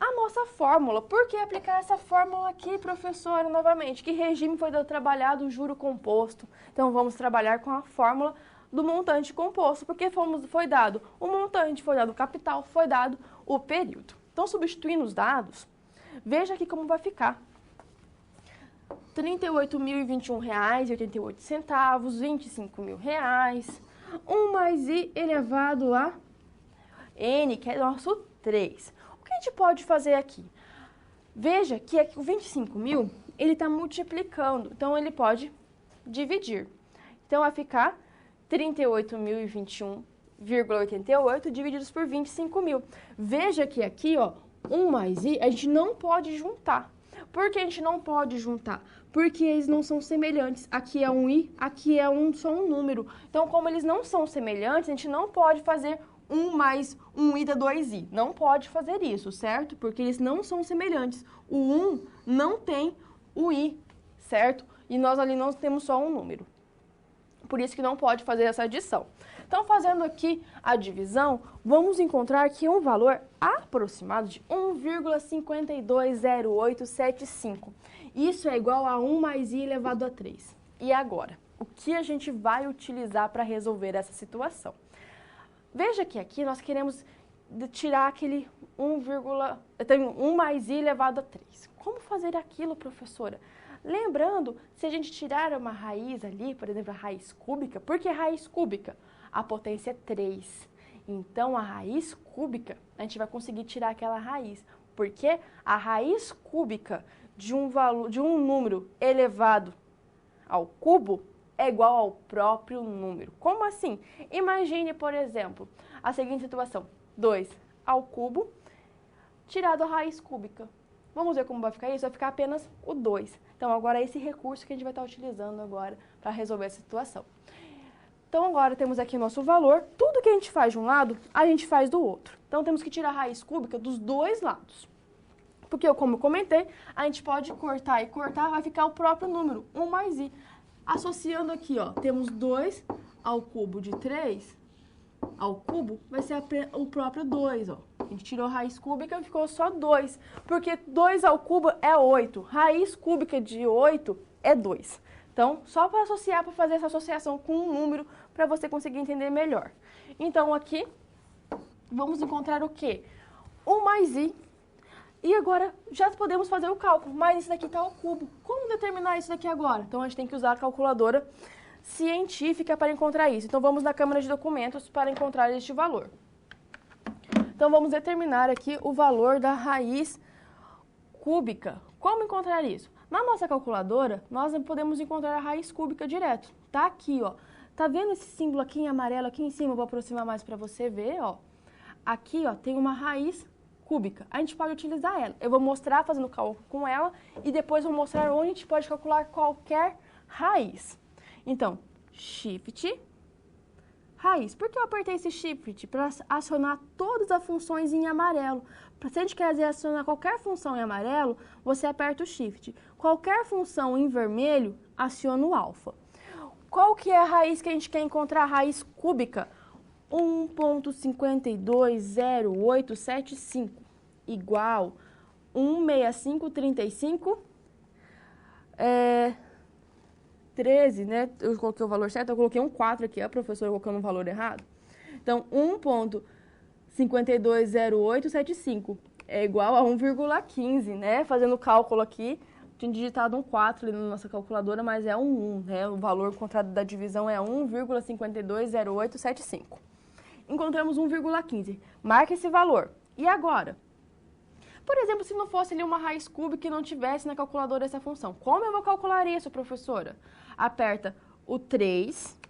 a nossa fórmula. Por que aplicar essa fórmula aqui, professora, novamente? Que regime foi trabalhado o juro composto? Então, vamos trabalhar com a fórmula do montante composto, porque foi dado o montante, foi dado o capital, foi dado o período. Então, substituindo os dados, veja aqui como vai ficar. R$ 38.021,88, R$ 25.000, 1 mais I elevado a N, que é nosso 3. O que a gente pode fazer aqui? Veja que aqui o 25.000, ele está multiplicando, então ele pode dividir. Então, vai ficar 38.021,88 divididos por 25.000. Veja que aqui, ó, 1 mais I, a gente não pode juntar. Por que a gente não pode juntar? Porque eles não são semelhantes. Aqui é um I, aqui é só um número. Então, como eles não são semelhantes, a gente não pode fazer 1 mais 1I dá 2I. Não pode fazer isso, certo? Porque eles não são semelhantes. O 1 não tem o I, certo? E nós ali não temos só um número. Por isso que não pode fazer essa adição. Então, fazendo aqui a divisão, vamos encontrar aqui um valor aproximado de 1,520875. Isso é igual a 1 mais I elevado a 3. E agora, o que a gente vai utilizar para resolver essa situação? Veja que aqui nós queremos tirar aquele 1 mais I elevado a 3. Como fazer aquilo, professora? Lembrando, se a gente tirar uma raiz ali, por exemplo, a raiz cúbica, por que raiz cúbica? A potência é 3. Então, a raiz cúbica, a gente vai conseguir tirar aquela raiz. Porque a raiz cúbica de um número elevado ao cubo é igual ao próprio número. Como assim? Imagine, por exemplo, a seguinte situação. 2 ao cubo tirado a raiz cúbica. Vamos ver como vai ficar isso? Vai ficar apenas o 2. Então, agora é esse recurso que a gente vai estar utilizando agora para resolver essa situação. Então, agora temos aqui o nosso valor. Tudo que a gente faz de um lado, a gente faz do outro. Então, temos que tirar a raiz cúbica dos dois lados. Porque, como eu comentei, a gente pode cortar e cortar, vai ficar o próprio número, 1 mais I. Associando aqui, ó, temos 2 ao cubo de 3, ao cubo, vai ser o próprio 2, ó. A gente tirou a raiz cúbica e ficou só 2, porque 2 ao cubo é 8. Raiz cúbica de 8 é 2. Então, só para associar, para fazer essa associação com um número, para você conseguir entender melhor. Então, aqui, vamos encontrar o quê? 1 mais I. E agora, já podemos fazer o cálculo, mas isso daqui está ao cubo. Como determinar isso daqui agora? Então, a gente tem que usar a calculadora científica para encontrar isso. Então, vamos na Câmara de Documentos para encontrar este valor. Então, vamos determinar aqui o valor da raiz cúbica. Como encontrar isso? Na nossa calculadora, nós podemos encontrar a raiz cúbica direto. Tá aqui, ó. Tá vendo esse símbolo aqui em amarelo aqui em cima? Eu vou aproximar mais para você ver, ó. Aqui, ó, tem uma raiz cúbica. A gente pode utilizar ela. Eu vou mostrar fazendo cálculo com ela e depois vou mostrar onde a gente pode calcular qualquer raiz. Então, shift raiz. Por que eu apertei esse shift? Para acionar todas as funções em amarelo. Se a gente quiser acionar qualquer função em amarelo, você aperta o shift. Qualquer função em vermelho, aciona o alfa. Qual que é a raiz que a gente quer encontrar? A raiz cúbica. 1,520875 igual 16535 13, né? Eu coloquei o valor certo, eu coloquei um 4 aqui, a professora colocando um valor errado. Então, 1,520875 é igual a 1,15, né? Fazendo o cálculo aqui, tinha digitado um 4 ali na nossa calculadora, mas é um 1, né? O valor encontrado da divisão é 1,520875. Encontramos 1,15. Marca esse valor. E agora? Por exemplo, se não fosse ali uma raiz cúbica e não tivesse na calculadora essa função. Como eu vou calcular isso, professora? Aperta o 3,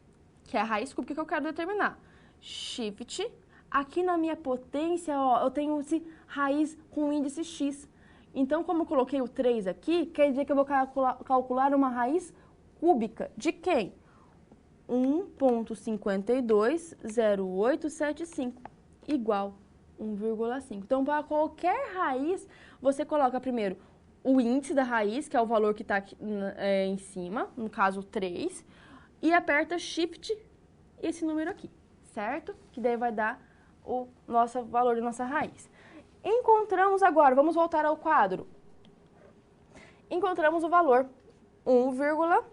que é a raiz cúbica que eu quero determinar. Shift. Aqui na minha potência, ó, eu tenho esse raiz com índice x. Então, como eu coloquei o 3 aqui, quer dizer que eu vou calcular uma raiz cúbica. De quem? 1,520875 igual 1,5. Então, para qualquer raiz, você coloca primeiro o índice da raiz, que é o valor que está em cima, no caso 3, e aperta Shift esse número aqui, certo? Que daí vai dar o nosso valor da nossa raiz. Encontramos agora, vamos voltar ao quadro. Encontramos o valor 1,15.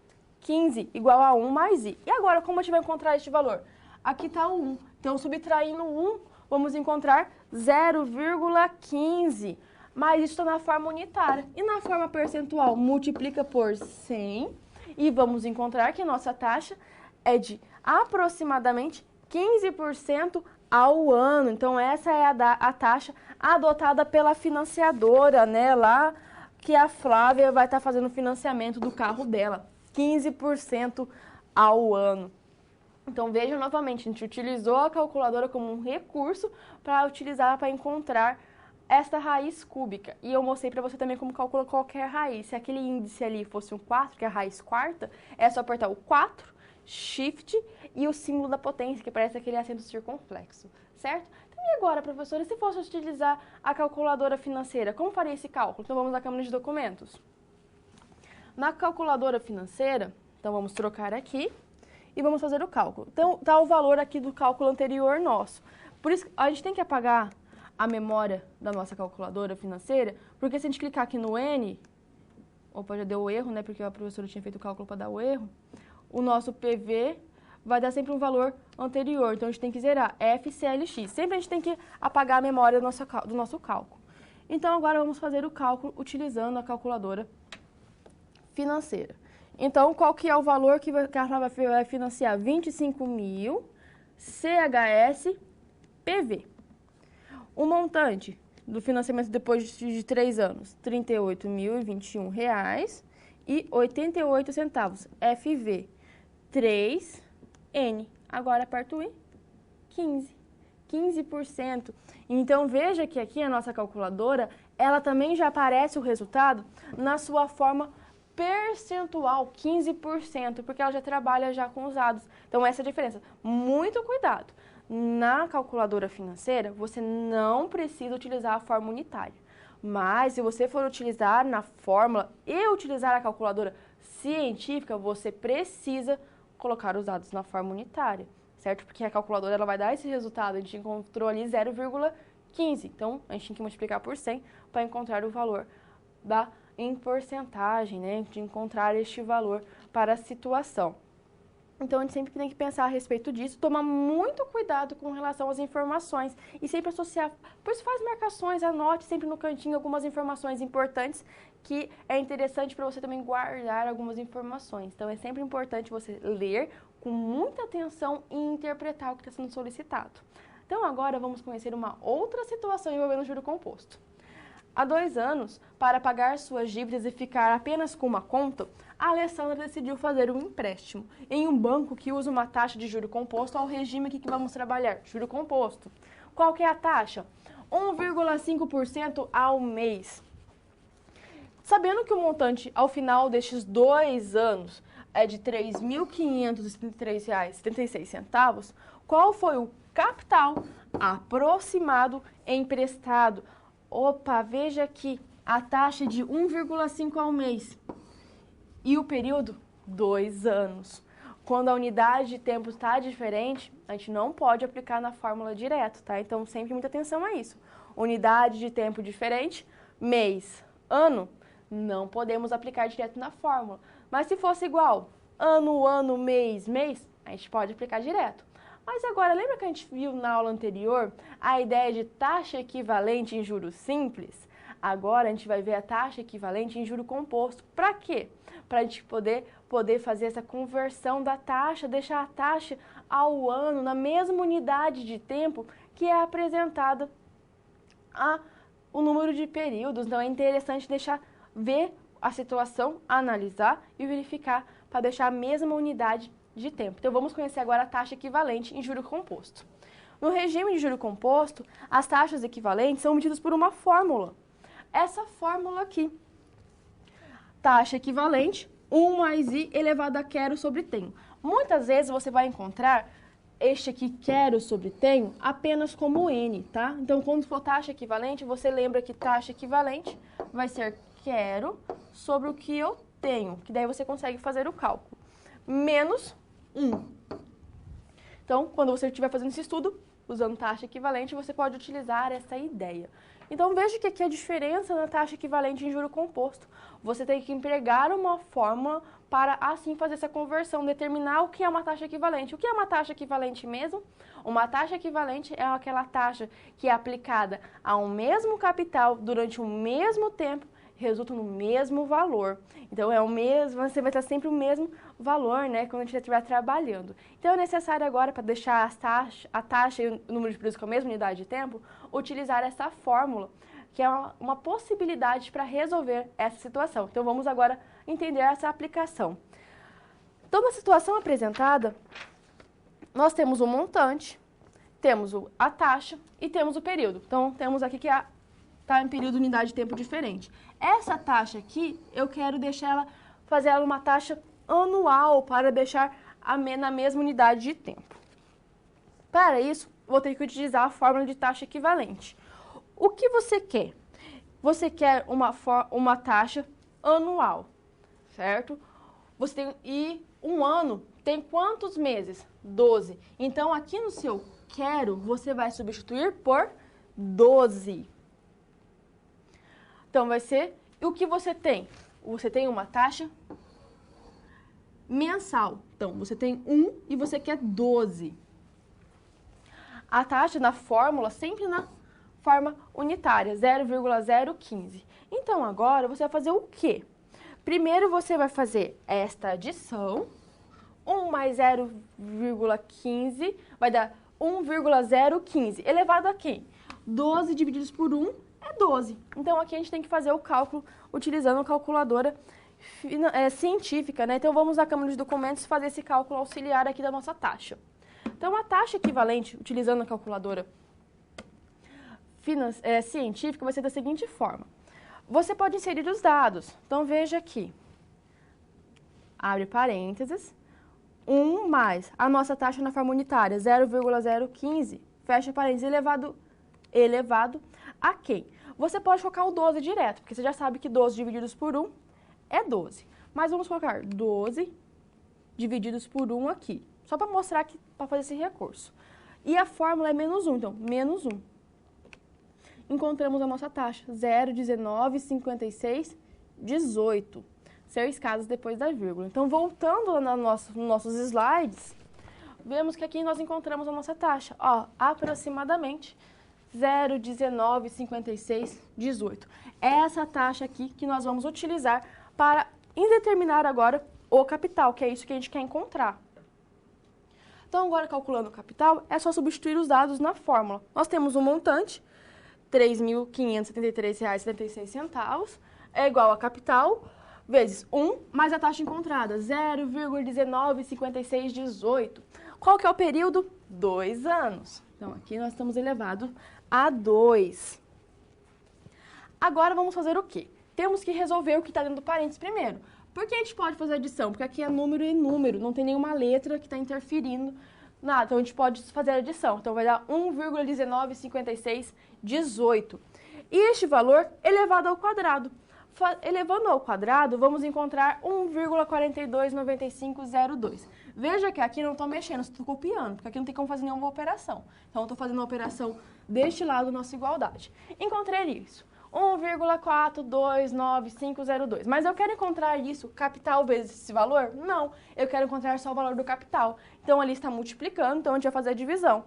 15 igual a 1 mais I. E agora, como a gente vai encontrar este valor? Aqui está o 1. Então, subtraindo 1, vamos encontrar 0,15. Mas isso está na forma unitária. E na forma percentual, multiplica por 100 e vamos encontrar que a nossa taxa é de aproximadamente 15% ao ano. Então, essa é a taxa adotada pela financiadora, né? Lá que a Flávia vai estar fazendo o financiamento do carro dela. 15% ao ano. Então, vejam novamente, a gente utilizou a calculadora como um recurso para utilizar para encontrar esta raiz cúbica. E eu mostrei para você também como calcula qualquer raiz. Se aquele índice ali fosse um 4, que é a raiz quarta, é só apertar o 4, shift e o símbolo da potência, que parece aquele acento circunflexo, certo? Então, e agora, professora, se fosse utilizar a calculadora financeira, como faria esse cálculo? Então, vamos à Câmara de Documentos. Na calculadora financeira, então vamos trocar aqui e vamos fazer o cálculo. Então, está o valor aqui do cálculo anterior nosso. Por isso, a gente tem que apagar a memória da nossa calculadora financeira, porque se a gente clicar aqui no N, opa, já deu o erro, né, porque a professora tinha feito o cálculo para dar o erro, o nosso PV vai dar sempre um valor anterior, então a gente tem que zerar FCLX. Sempre a gente tem que apagar a memória do nosso cálculo. Então, agora vamos fazer o cálculo utilizando a calculadora financeira. Então, qual que é o valor que a Flávia vai financiar? 25.000 CHS PV. O montante do financiamento depois de 3 anos, R$ 38.021,88 FV 3N. Agora aperto o I, 15%. Então, veja que aqui a nossa calculadora, ela também já aparece o resultado na sua forma percentual, 15%, porque ela já trabalha já com os dados. Então, essa é a diferença. Muito cuidado. Na calculadora financeira, você não precisa utilizar a fórmula unitária. Mas, se você for utilizar na fórmula e utilizar a calculadora científica, você precisa colocar os dados na fórmula unitária, certo? Porque a calculadora ela vai dar esse resultado. A gente encontrou ali 0,15. Então, a gente tem que multiplicar por 100 para encontrar o valor em porcentagem, né? De encontrar este valor para a situação. Então, a gente sempre tem que pensar a respeito disso, tomar muito cuidado com relação às informações e sempre associar, por isso faz marcações, anote sempre no cantinho algumas informações importantes que é interessante para você também guardar algumas informações. Então, é sempre importante você ler com muita atenção e interpretar o que está sendo solicitado. Então, agora vamos conhecer uma outra situação envolvendo juro composto. Há 2 anos, para pagar suas dívidas e ficar apenas com uma conta, a Alessandra decidiu fazer um empréstimo em um banco que usa uma taxa de juro composto ao regime aqui que vamos trabalhar, juro composto. Qual que é a taxa? 1,5% ao mês. Sabendo que o montante ao final destes 2 anos é de R$ 3.533,76, qual foi o capital aproximado emprestado? Opa, veja aqui, a taxa de 1,5 ao mês e o período, 2 anos. Quando a unidade de tempo está diferente, a gente não pode aplicar na fórmula direto, tá? Então, sempre muita atenção a isso. Unidade de tempo diferente, mês, ano, não podemos aplicar direto na fórmula. Mas se fosse igual, ano, mês, a gente pode aplicar direto. Mas agora, lembra que a gente viu na aula anterior a ideia de taxa equivalente em juros simples? Agora a gente vai ver a taxa equivalente em juro composto. Para quê? Para a gente poder fazer essa conversão da taxa, deixar a taxa ao ano na mesma unidade de tempo que é apresentada o número de períodos. Então é interessante ver a situação, analisar e verificar para deixar a mesma unidade de tempo. Então, vamos conhecer agora a taxa equivalente em juro composto. No regime de juro composto, as taxas equivalentes são medidas por uma fórmula. Essa fórmula aqui. Taxa equivalente, 1 mais I elevado a quero sobre tenho. Muitas vezes você vai encontrar este aqui, quero sobre tenho, apenas como N, tá? Então, quando for taxa equivalente, você lembra que taxa equivalente vai ser quero sobre o que eu tenho, que daí você consegue fazer o cálculo. Menos 1. Então, quando você estiver fazendo esse estudo, usando taxa equivalente, você pode utilizar essa ideia. Então, veja que aqui a diferença na taxa equivalente em juro composto. Você tem que empregar uma fórmula para, assim, fazer essa conversão, determinar o que é uma taxa equivalente. O que é uma taxa equivalente mesmo? Uma taxa equivalente é aquela taxa que é aplicada a um mesmo capital durante o mesmo tempo, resulta no mesmo valor. Então, é o mesmo, você vai ter sempre o mesmo valor, né, quando a gente estiver trabalhando. Então, é necessário agora, para deixar a taxa e o número de períodos com a mesma unidade de tempo, utilizar essa fórmula, que é uma possibilidade para resolver essa situação. Então, vamos agora entender essa aplicação. Então, na situação apresentada, nós temos o montante, temos a taxa e temos o período. Então, temos aqui que está em período unidade de tempo diferente. Essa taxa aqui, eu quero fazer ela uma taxa anual para deixar na mesma unidade de tempo. Para isso, vou ter que utilizar a fórmula de taxa equivalente. O que você quer? Você quer uma taxa anual, certo? E um ano tem quantos meses? 12. Então, aqui no seu quero, você vai substituir por 12. Então, vai ser... O que você tem? Você tem uma taxa mensal. Então, você tem 1 e você quer 12. A taxa na fórmula, sempre na forma unitária, 0,015. Então, agora, você vai fazer o quê? Primeiro, você vai fazer esta adição. 1 mais 0,15 vai dar 1,015. Elevado a quê? 12 divididos por 1 é 12. Então, aqui a gente tem que fazer o cálculo utilizando a calculadora científica, né? Então, vamos à Câmara de Documentos fazer esse cálculo auxiliar aqui da nossa taxa. Então, a taxa equivalente, utilizando a calculadora científica, vai ser da seguinte forma. Você pode inserir os dados. Então, veja aqui. Abre parênteses. 1 mais a nossa taxa na forma unitária, 0,015, fecha parênteses, elevado a quem? Você pode colocar o 12 direto, porque você já sabe que 12 divididos por 1 é 12. Mas vamos colocar 12 divididos por 1 aqui, só para mostrar que para fazer esse recurso. E a fórmula é menos 1, então, menos 1. Encontramos a nossa taxa, 0,1956, 18. 6 casas depois da vírgula. Então, voltando nos nossos slides, vemos que aqui nós encontramos a nossa taxa. Ó, aproximadamente 0,1956, 18. É essa taxa aqui que nós vamos utilizar para indeterminar agora o capital, que é isso que a gente quer encontrar. Então, agora calculando o capital, é só substituir os dados na fórmula. Nós temos um montante, R$ 3.573,76, é igual a capital, vezes 1, mais a taxa encontrada, 0,195618. Qual que é o período? 2 anos. Então, aqui nós estamos elevado a 2. Agora, vamos fazer o quê? Temos que resolver o que está dentro do parênteses primeiro. Por que a gente pode fazer adição? Porque aqui é número e número, não tem nenhuma letra que está interferindo nada. Então, a gente pode fazer adição. Então, vai dar 1,195618. E este valor elevado ao quadrado. Elevando ao quadrado, vamos encontrar 1,429502. Veja que aqui não estou mexendo, estou copiando, porque aqui não tem como fazer nenhuma operação. Então, estou fazendo uma operação deste lado da nossa igualdade. Encontrei isso, 1,429502. Mas eu quero encontrar isso, capital vezes esse valor? Não, eu quero encontrar só o valor do capital. Então, ali está multiplicando, então a gente vai fazer a divisão.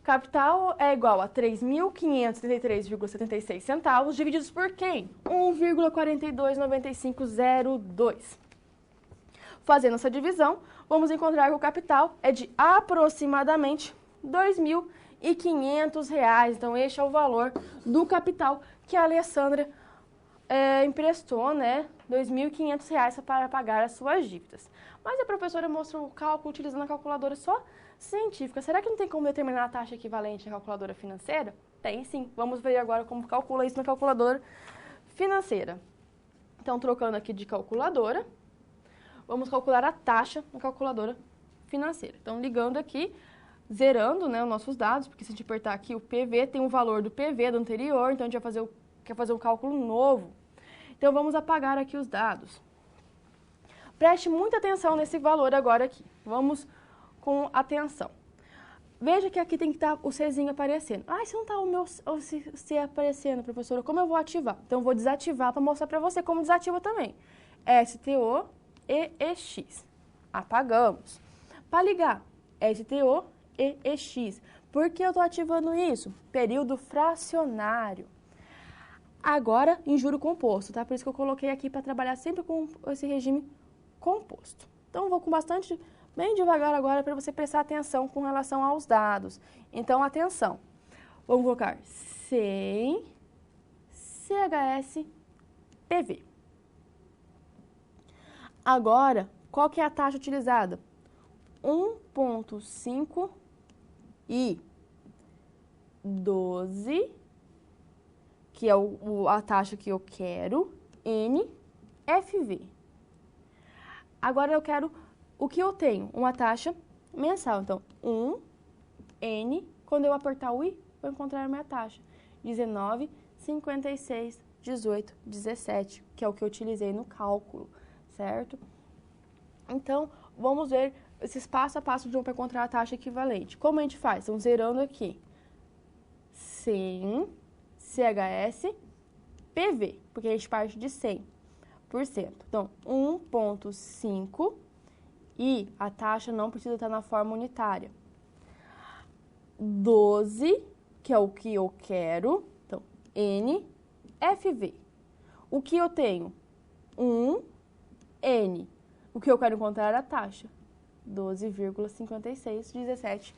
Capital é igual a 3.533,76 centavos, divididos por quem? 1,429502. Fazendo essa divisão, vamos encontrar que o capital é de aproximadamente R$ 2.500. Então, este é o valor do capital que a Alessandra emprestou, né? R$ 2.500 para pagar as suas dívidas. Mas a professora mostrou o cálculo utilizando a calculadora só científica. Será que não tem como determinar a taxa equivalente na calculadora financeira? Tem sim. Vamos ver agora como calcula isso na calculadora financeira. Então, trocando aqui de calculadora, vamos calcular a taxa na calculadora financeira. Então, ligando aqui, zerando, né, os nossos dados, porque se a gente apertar aqui o PV, tem o valor do PV do anterior, então a gente vai quer fazer um cálculo novo. Então, vamos apagar aqui os dados. Preste muita atenção nesse valor agora aqui. Vamos com atenção. Veja que aqui tem que estar o Czinho aparecendo. Ah, se não está o meu C aparecendo, professora, como eu vou ativar? Então, eu vou desativar para mostrar para você como desativa também. STO e EX. Apagamos. Para ligar, STO e EX. Por que eu estou ativando isso? Período fracionário. Agora, em juro composto, tá? Por isso que eu coloquei aqui para trabalhar sempre com esse regime composto. Então, eu vou com bastante, bem devagar agora para você prestar atenção com relação aos dados. Então, atenção. Vamos colocar 100 CHS PV. Agora, qual que é a taxa utilizada? 1,5 e 12, que é a taxa que eu quero, NFV. Agora eu quero o que eu tenho, uma taxa mensal. Então, 1N, quando eu apertar o I, vou encontrar a minha taxa. 19, 56, 18, 17, que é o que eu utilizei no cálculo, certo? Então, vamos ver esses passo a passo para encontrar a taxa equivalente. Como a gente faz? Estamos zerando aqui. 100 CHS PV, porque a gente parte de 100%. Então, 1,5 e a taxa não precisa estar na forma unitária. 12, que é o que eu quero. Então, NFV. O que eu tenho? 1N. O que eu quero encontrar é a taxa. 12,56, 17,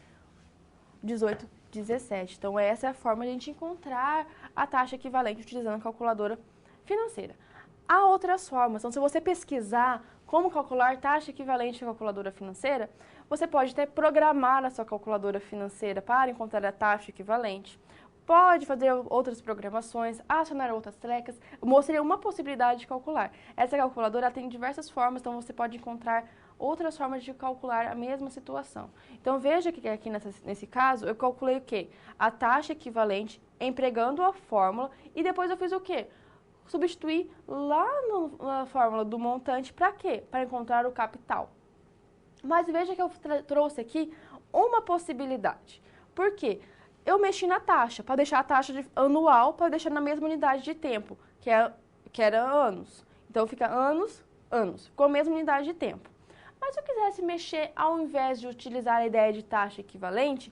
18, 17. Então, essa é a forma de a gente encontrar a taxa equivalente utilizando a calculadora financeira. Há outras formas. Então, se você pesquisar como calcular taxa equivalente à calculadora financeira, você pode até programar a sua calculadora financeira para encontrar a taxa equivalente. Pode fazer outras programações, acionar outras teclas. Eu mostrei uma possibilidade de calcular. Essa calculadora tem diversas formas, então você pode encontrar outras formas de calcular a mesma situação. Então, veja que aqui nesse caso, eu calculei o quê? A taxa equivalente empregando a fórmula e depois eu fiz o quê? Substituir lá na fórmula do montante para quê? Para encontrar o capital. Mas veja que eu trouxe aqui uma possibilidade. Por quê? Eu mexi na taxa, para deixar a taxa anual, para deixar na mesma unidade de tempo, que era anos. Então, fica anos, anos. Ficou a mesma unidade de tempo. Mas se eu quisesse mexer, ao invés de utilizar a ideia de taxa equivalente,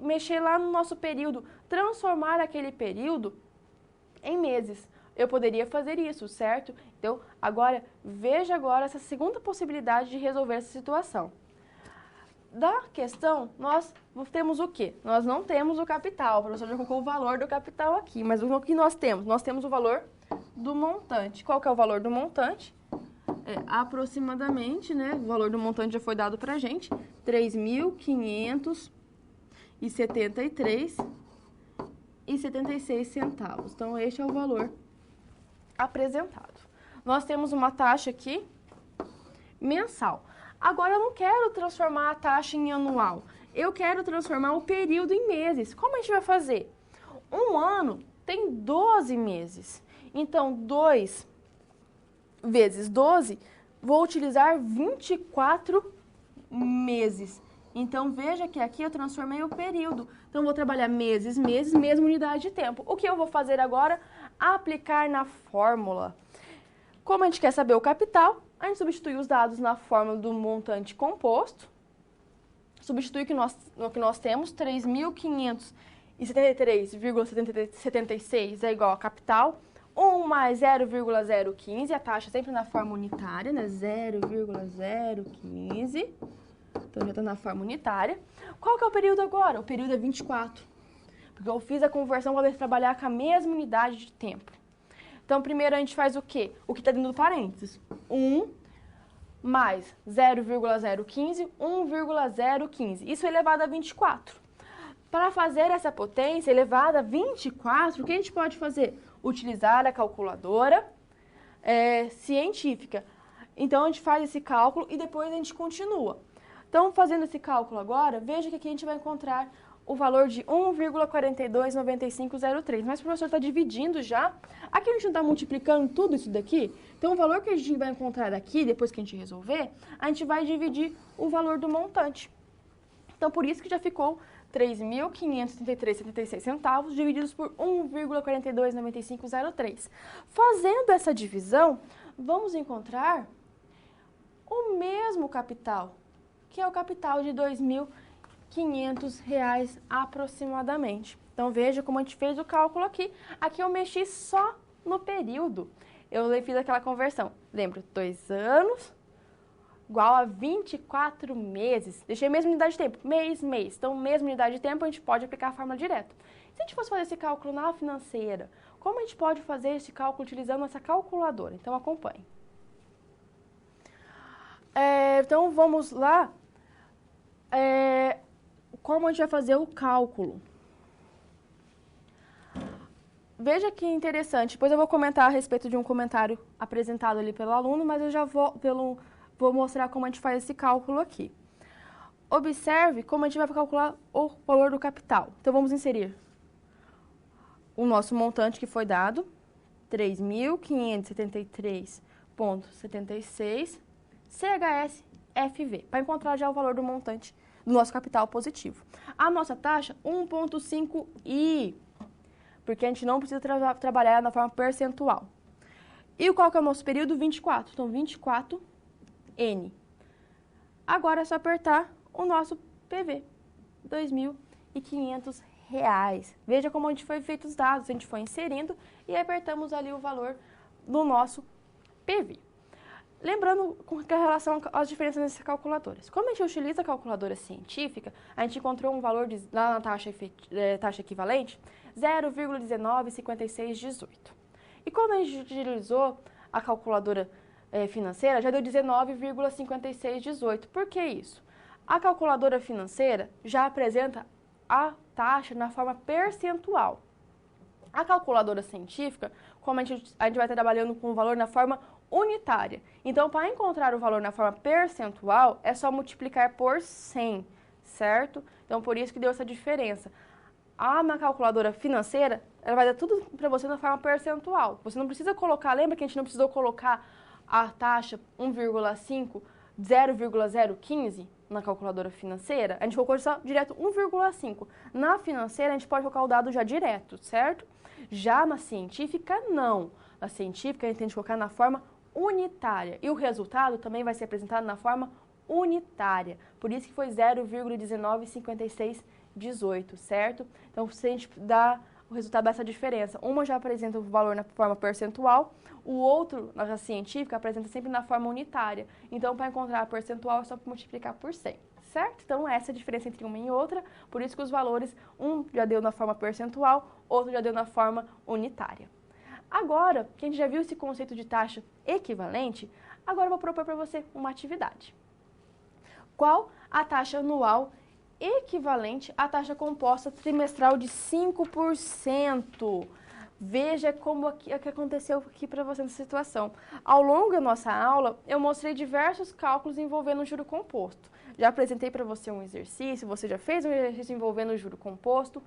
mexer lá no nosso período, transformar aquele período em meses. Eu poderia fazer isso, certo? Então, veja agora essa segunda possibilidade de resolver essa situação. Da questão, nós temos o quê? Nós não temos o capital. O professor já colocou o valor do capital aqui, mas o que nós temos? Nós temos o valor do montante. Qual que é o valor do montante? Aproximadamente, né? O valor do montante já foi dado pra gente, R$ 3.573,76. Então, este é o valor apresentado. Nós temos uma taxa aqui mensal. Agora, eu não quero transformar a taxa em anual. Eu quero transformar o período em meses. Como a gente vai fazer? Um ano tem 12 meses. Então, 2 vezes 12, vou utilizar 24 meses. Então, veja que aqui eu transformei o período. Então, vou trabalhar meses, mesma unidade de tempo. O que eu vou fazer agora? Aplicar na fórmula. Como a gente quer saber o capital, a gente substitui os dados na fórmula do montante composto. Substitui o que nós temos, 3.573,76 é igual a capital. 1 mais 0,015, a taxa sempre na forma unitária, né? 0,015. Então, já está na forma unitária. Qual que é o período agora? O período é 24. Porque eu fiz a conversão para trabalhar com a mesma unidade de tempo. Então, primeiro a gente faz o quê? O que está dentro do parênteses. 1 mais 0,015, 1,015. Isso é elevado a 24. Para fazer essa potência elevada a 24, o que a gente pode fazer? Utilizar a calculadora científica. Então, a gente faz esse cálculo e depois a gente continua. Então, fazendo esse cálculo agora, veja que aqui a gente vai encontrar o valor de 1,429503. Mas o professor está dividindo já. Aqui a gente não está multiplicando tudo isso daqui. Então, o valor que a gente vai encontrar aqui, depois que a gente resolver, a gente vai dividir o valor do montante. Então, por isso que já ficou R$ 3.533,76 centavos divididos por 1,429503. Fazendo essa divisão, vamos encontrar o mesmo capital, que é o capital de R$ 2.500 aproximadamente. Então, veja como a gente fez o cálculo aqui. Aqui eu mexi só no período. Eu fiz aquela conversão. Lembra, 2 anos igual a 24 meses. Deixei a mesma unidade de tempo, mês, mês. Então, mesma unidade de tempo, a gente pode aplicar a fórmula direto. Se a gente fosse fazer esse cálculo na financeira, como a gente pode fazer esse cálculo utilizando essa calculadora? Então, acompanhe. Então, vamos lá. Como a gente vai fazer o cálculo? Veja que interessante. Depois eu vou comentar a respeito de um comentário apresentado ali pelo aluno, mas eu já vou mostrar como a gente faz esse cálculo aqui. Observe como a gente vai calcular o valor do capital. Então, vamos inserir o nosso montante que foi dado, 3.573,76 CHSFV, para encontrar já o valor do montante do nosso capital positivo. A nossa taxa, 1,5i, porque a gente não precisa trabalhar na forma percentual. E qual que é o nosso período? 24. Então, 24N. Agora é só apertar o nosso PV, R$ 2.500. Veja como a gente foi feito os dados, a gente foi inserindo e apertamos ali o valor do nosso PV. Lembrando com relação às diferenças nessas calculadoras. Como a gente utiliza a calculadora científica, a gente encontrou um valor lá na taxa equivalente, 0,195618. E quando a gente utilizou a calculadora financeira, já deu 19,5618. Por que isso? A calculadora financeira já apresenta a taxa na forma percentual. A calculadora científica, como a gente vai estar trabalhando com o valor na forma unitária. Então, para encontrar o valor na forma percentual, é só multiplicar por 100, certo? Então, por isso que deu essa diferença. Na calculadora financeira, ela vai dar tudo para você na forma percentual. Você não precisa colocar, lembra que a gente não precisou colocar a taxa 1,5, 0,015 na calculadora financeira? A gente colocou só direto 1,5. Na financeira, a gente pode colocar o dado já direto, certo? Já na científica, não. Na científica, a gente tem que colocar na forma unitária. E o resultado também vai ser apresentado na forma unitária. Por isso que foi 0,195618, certo? Então, se a gente dá o resultado dessa diferença, uma já apresenta o valor na forma percentual, o outro, na científica, apresenta sempre na forma unitária. Então, para encontrar a percentual, é só multiplicar por 100, certo? Então, essa é a diferença entre uma e outra, por isso que os valores, um já deu na forma percentual, outro já deu na forma unitária. Agora, que a gente já viu esse conceito de taxa equivalente, agora eu vou propor para você uma atividade. Qual a taxa anual equivalente à taxa composta trimestral de 5%? Veja como que aconteceu aqui para você nessa situação. Ao longo da nossa aula, eu mostrei diversos cálculos envolvendo o juro composto. Já apresentei para você um exercício, você já fez um exercício envolvendo o juro composto.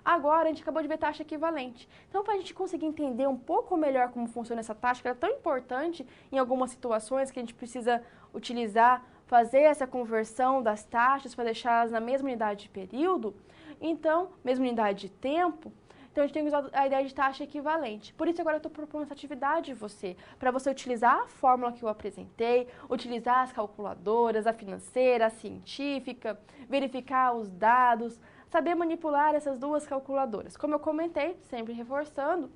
Agora, a gente acabou de ver taxa equivalente. Então, para a gente conseguir entender um pouco melhor como funciona essa taxa, que é tão importante em algumas situações que a gente precisa utilizar, fazer essa conversão das taxas para deixá-las na mesma unidade de período, então, mesma unidade de tempo, então a gente tem que usar a ideia de taxa equivalente. Por isso, agora eu estou propondo essa atividade de você, para você utilizar a fórmula que eu apresentei, utilizar as calculadoras, a financeira, a científica, verificar os dados, saber manipular essas duas calculadoras. Como eu comentei, sempre reforçando,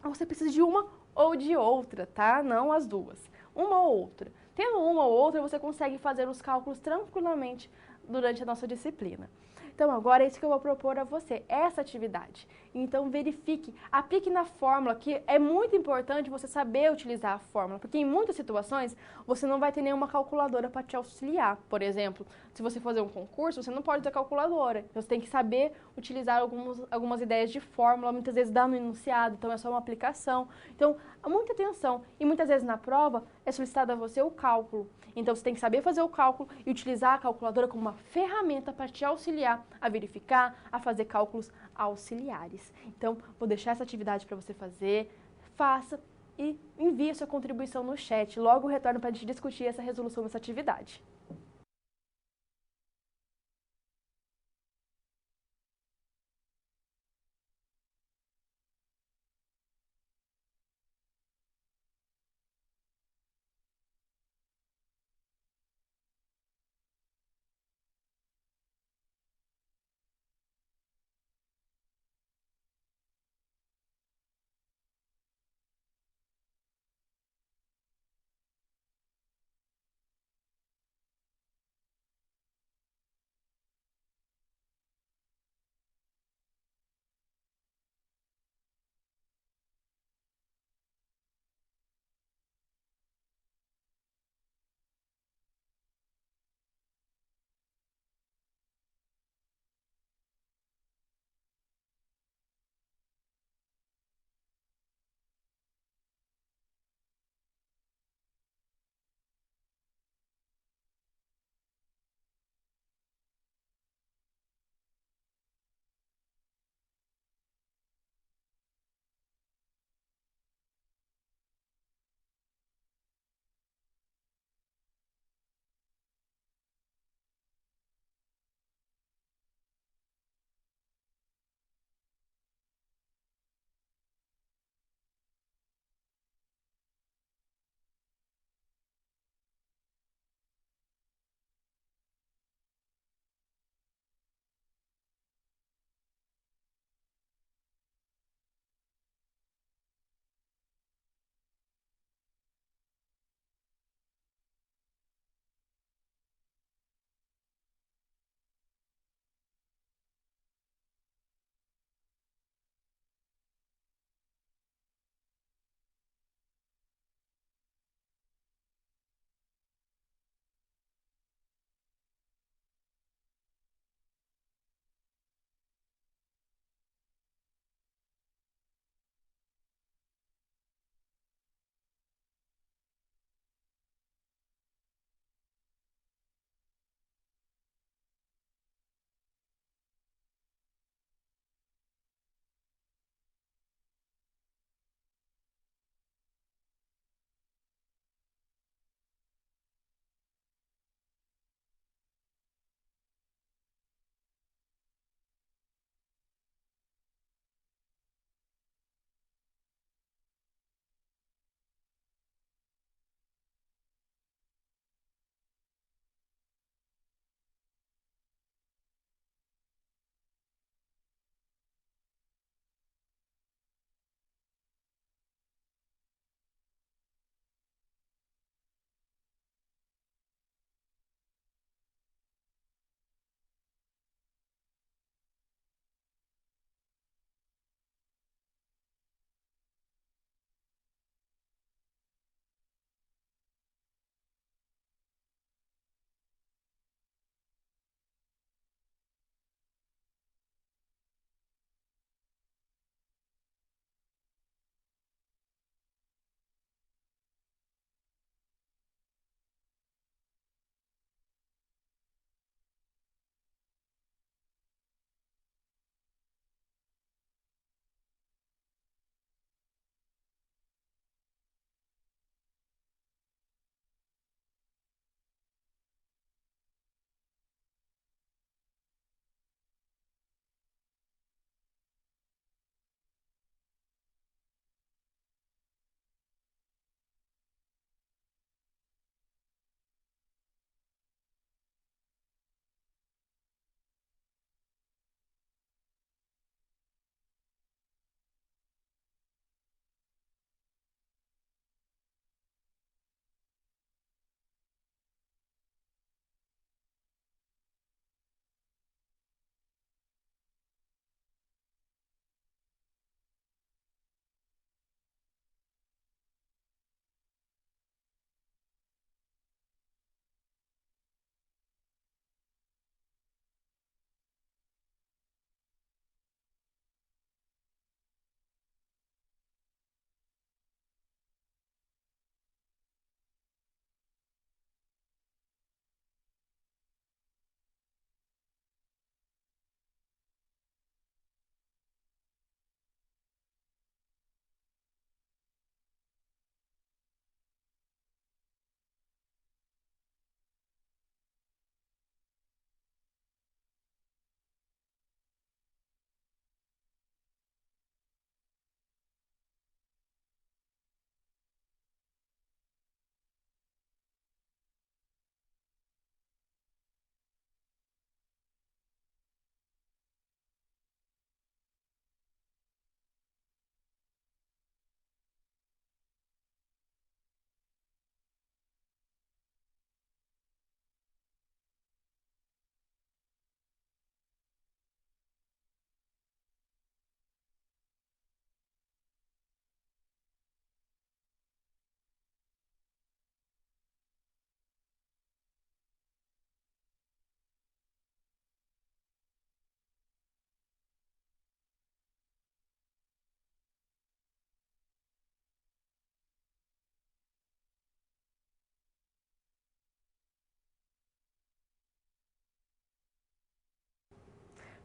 você precisa de uma ou de outra, tá? Não as duas. Uma ou outra. Tendo uma ou outra, você consegue fazer os cálculos tranquilamente durante a nossa disciplina. Então, agora é isso que eu vou propor a você, essa atividade. Então, verifique, aplique na fórmula, que é muito importante você saber utilizar a fórmula, porque em muitas situações você não vai ter nenhuma calculadora para te auxiliar. Por exemplo, se você fazer um concurso, você não pode usar calculadora. Então, você tem que saber utilizar algumas ideias de fórmula, muitas vezes dá no enunciado, então é só uma aplicação. Então, muita atenção. E muitas vezes na prova é solicitado a você o cálculo. Então, você tem que saber fazer o cálculo e utilizar a calculadora como uma ferramenta para te auxiliar a verificar, a fazer cálculos auxiliares. Então, vou deixar essa atividade para você fazer, faça e envie a sua contribuição no chat. Logo retorno para a gente discutir essa resolução dessa atividade.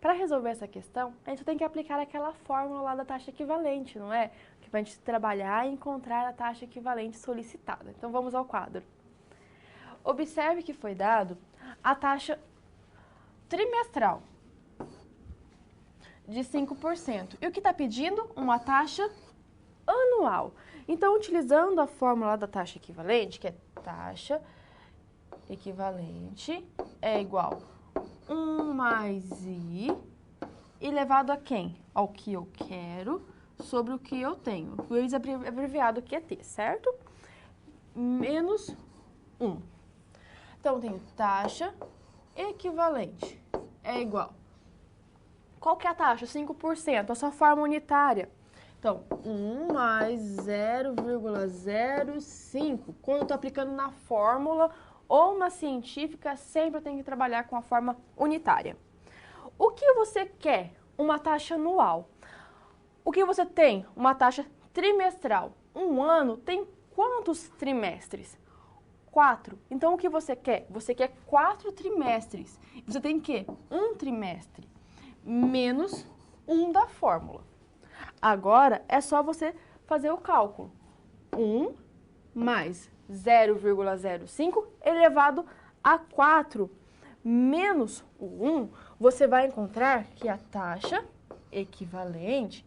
Para resolver essa questão, a gente tem que aplicar aquela fórmula lá da taxa equivalente, não é? Que vai a gente trabalhar e encontrar a taxa equivalente solicitada. Então, vamos ao quadro. Observe que foi dado a taxa trimestral de 5%. E o que está pedindo? Uma taxa anual. Então, utilizando a fórmula da taxa equivalente, que é taxa equivalente é igual 1 mais I elevado a quem? Ao que eu quero sobre o que eu tenho. O abreviado que é T, certo? Menos 1. Então, tenho taxa equivalente é igual. Qual que é a taxa? 5%, a sua forma unitária. Então, 1 mais 0,05. Quando eu estou aplicando na fórmula ou na científica, sempre eu tenho que trabalhar com a forma unitária. O que você quer? Uma taxa anual. O que você tem? Uma taxa trimestral. Um ano tem quantos trimestres? 4. Então, o que você quer? Você quer 4 trimestres. Você tem que um trimestre menos 1 da fórmula. Agora, é só você fazer o cálculo. 1 mais 0,05 elevado a 4 menos o 1, você vai encontrar que a taxa equivalente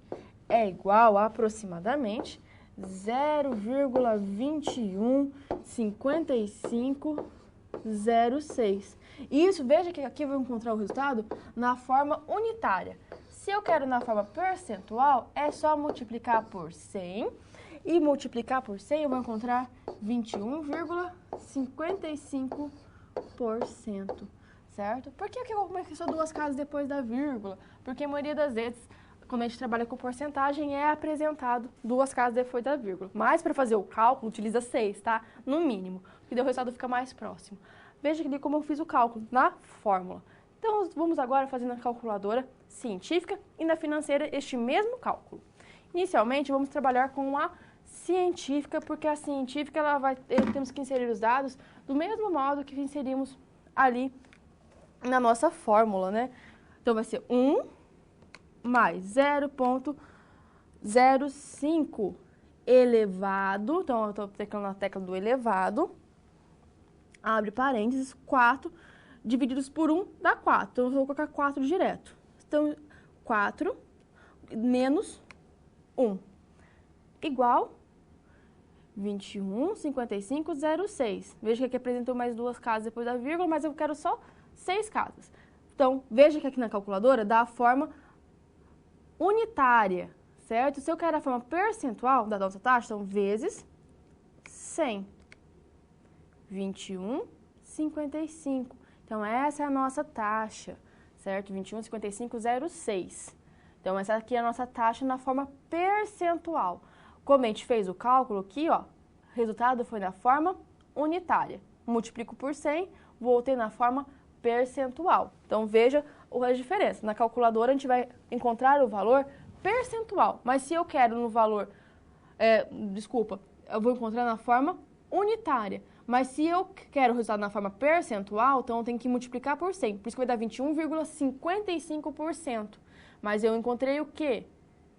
é igual a aproximadamente 0,215506. Isso, veja que aqui eu vou encontrar o resultado na forma unitária. Se eu quero na forma percentual, é só multiplicar por 100. E multiplicar por 100, eu vou encontrar 21,55%, certo? Por que eu comecei só 2 casas depois da vírgula? Porque a maioria das vezes, quando a gente trabalha com porcentagem, é apresentado 2 casas depois da vírgula. Mas para fazer o cálculo, utiliza 6, tá? No mínimo, que daí o resultado fica mais próximo. Veja aqui como eu fiz o cálculo na fórmula. Então, vamos agora fazer na calculadora científica e na financeira este mesmo cálculo. Inicialmente, vamos trabalhar com a científica, porque a científica temos que inserir os dados do mesmo modo que inserimos ali na nossa fórmula, né? Então, vai ser 1 mais 0,05 elevado, então eu estou teclando a tecla do elevado, abre parênteses, 4 divididos por 1 dá 4, então eu vou colocar 4 direto. Então, 4 menos 1 igual 21,5506. Veja que aqui apresentou mais 2 casas depois da vírgula, mas eu quero só 6 casas. Então, veja que aqui na calculadora dá a forma unitária, certo? Se eu quero a forma percentual da nossa taxa, então, vezes 100. 21,55. Então, essa é a nossa taxa, certo? 21,5506. Então, essa aqui é a nossa taxa na forma percentual. Como a gente fez o cálculo aqui, ó, o resultado foi na forma unitária. Multiplico por 100, voltei na forma percentual. Então, veja a diferença. Na calculadora, a gente vai encontrar o valor percentual. Mas se eu quero no valor... eu vou encontrar na forma unitária. Mas se eu quero o resultado na forma percentual, então eu tenho que multiplicar por 100. Por isso que vai dar 21,55%. Mas eu encontrei o quê?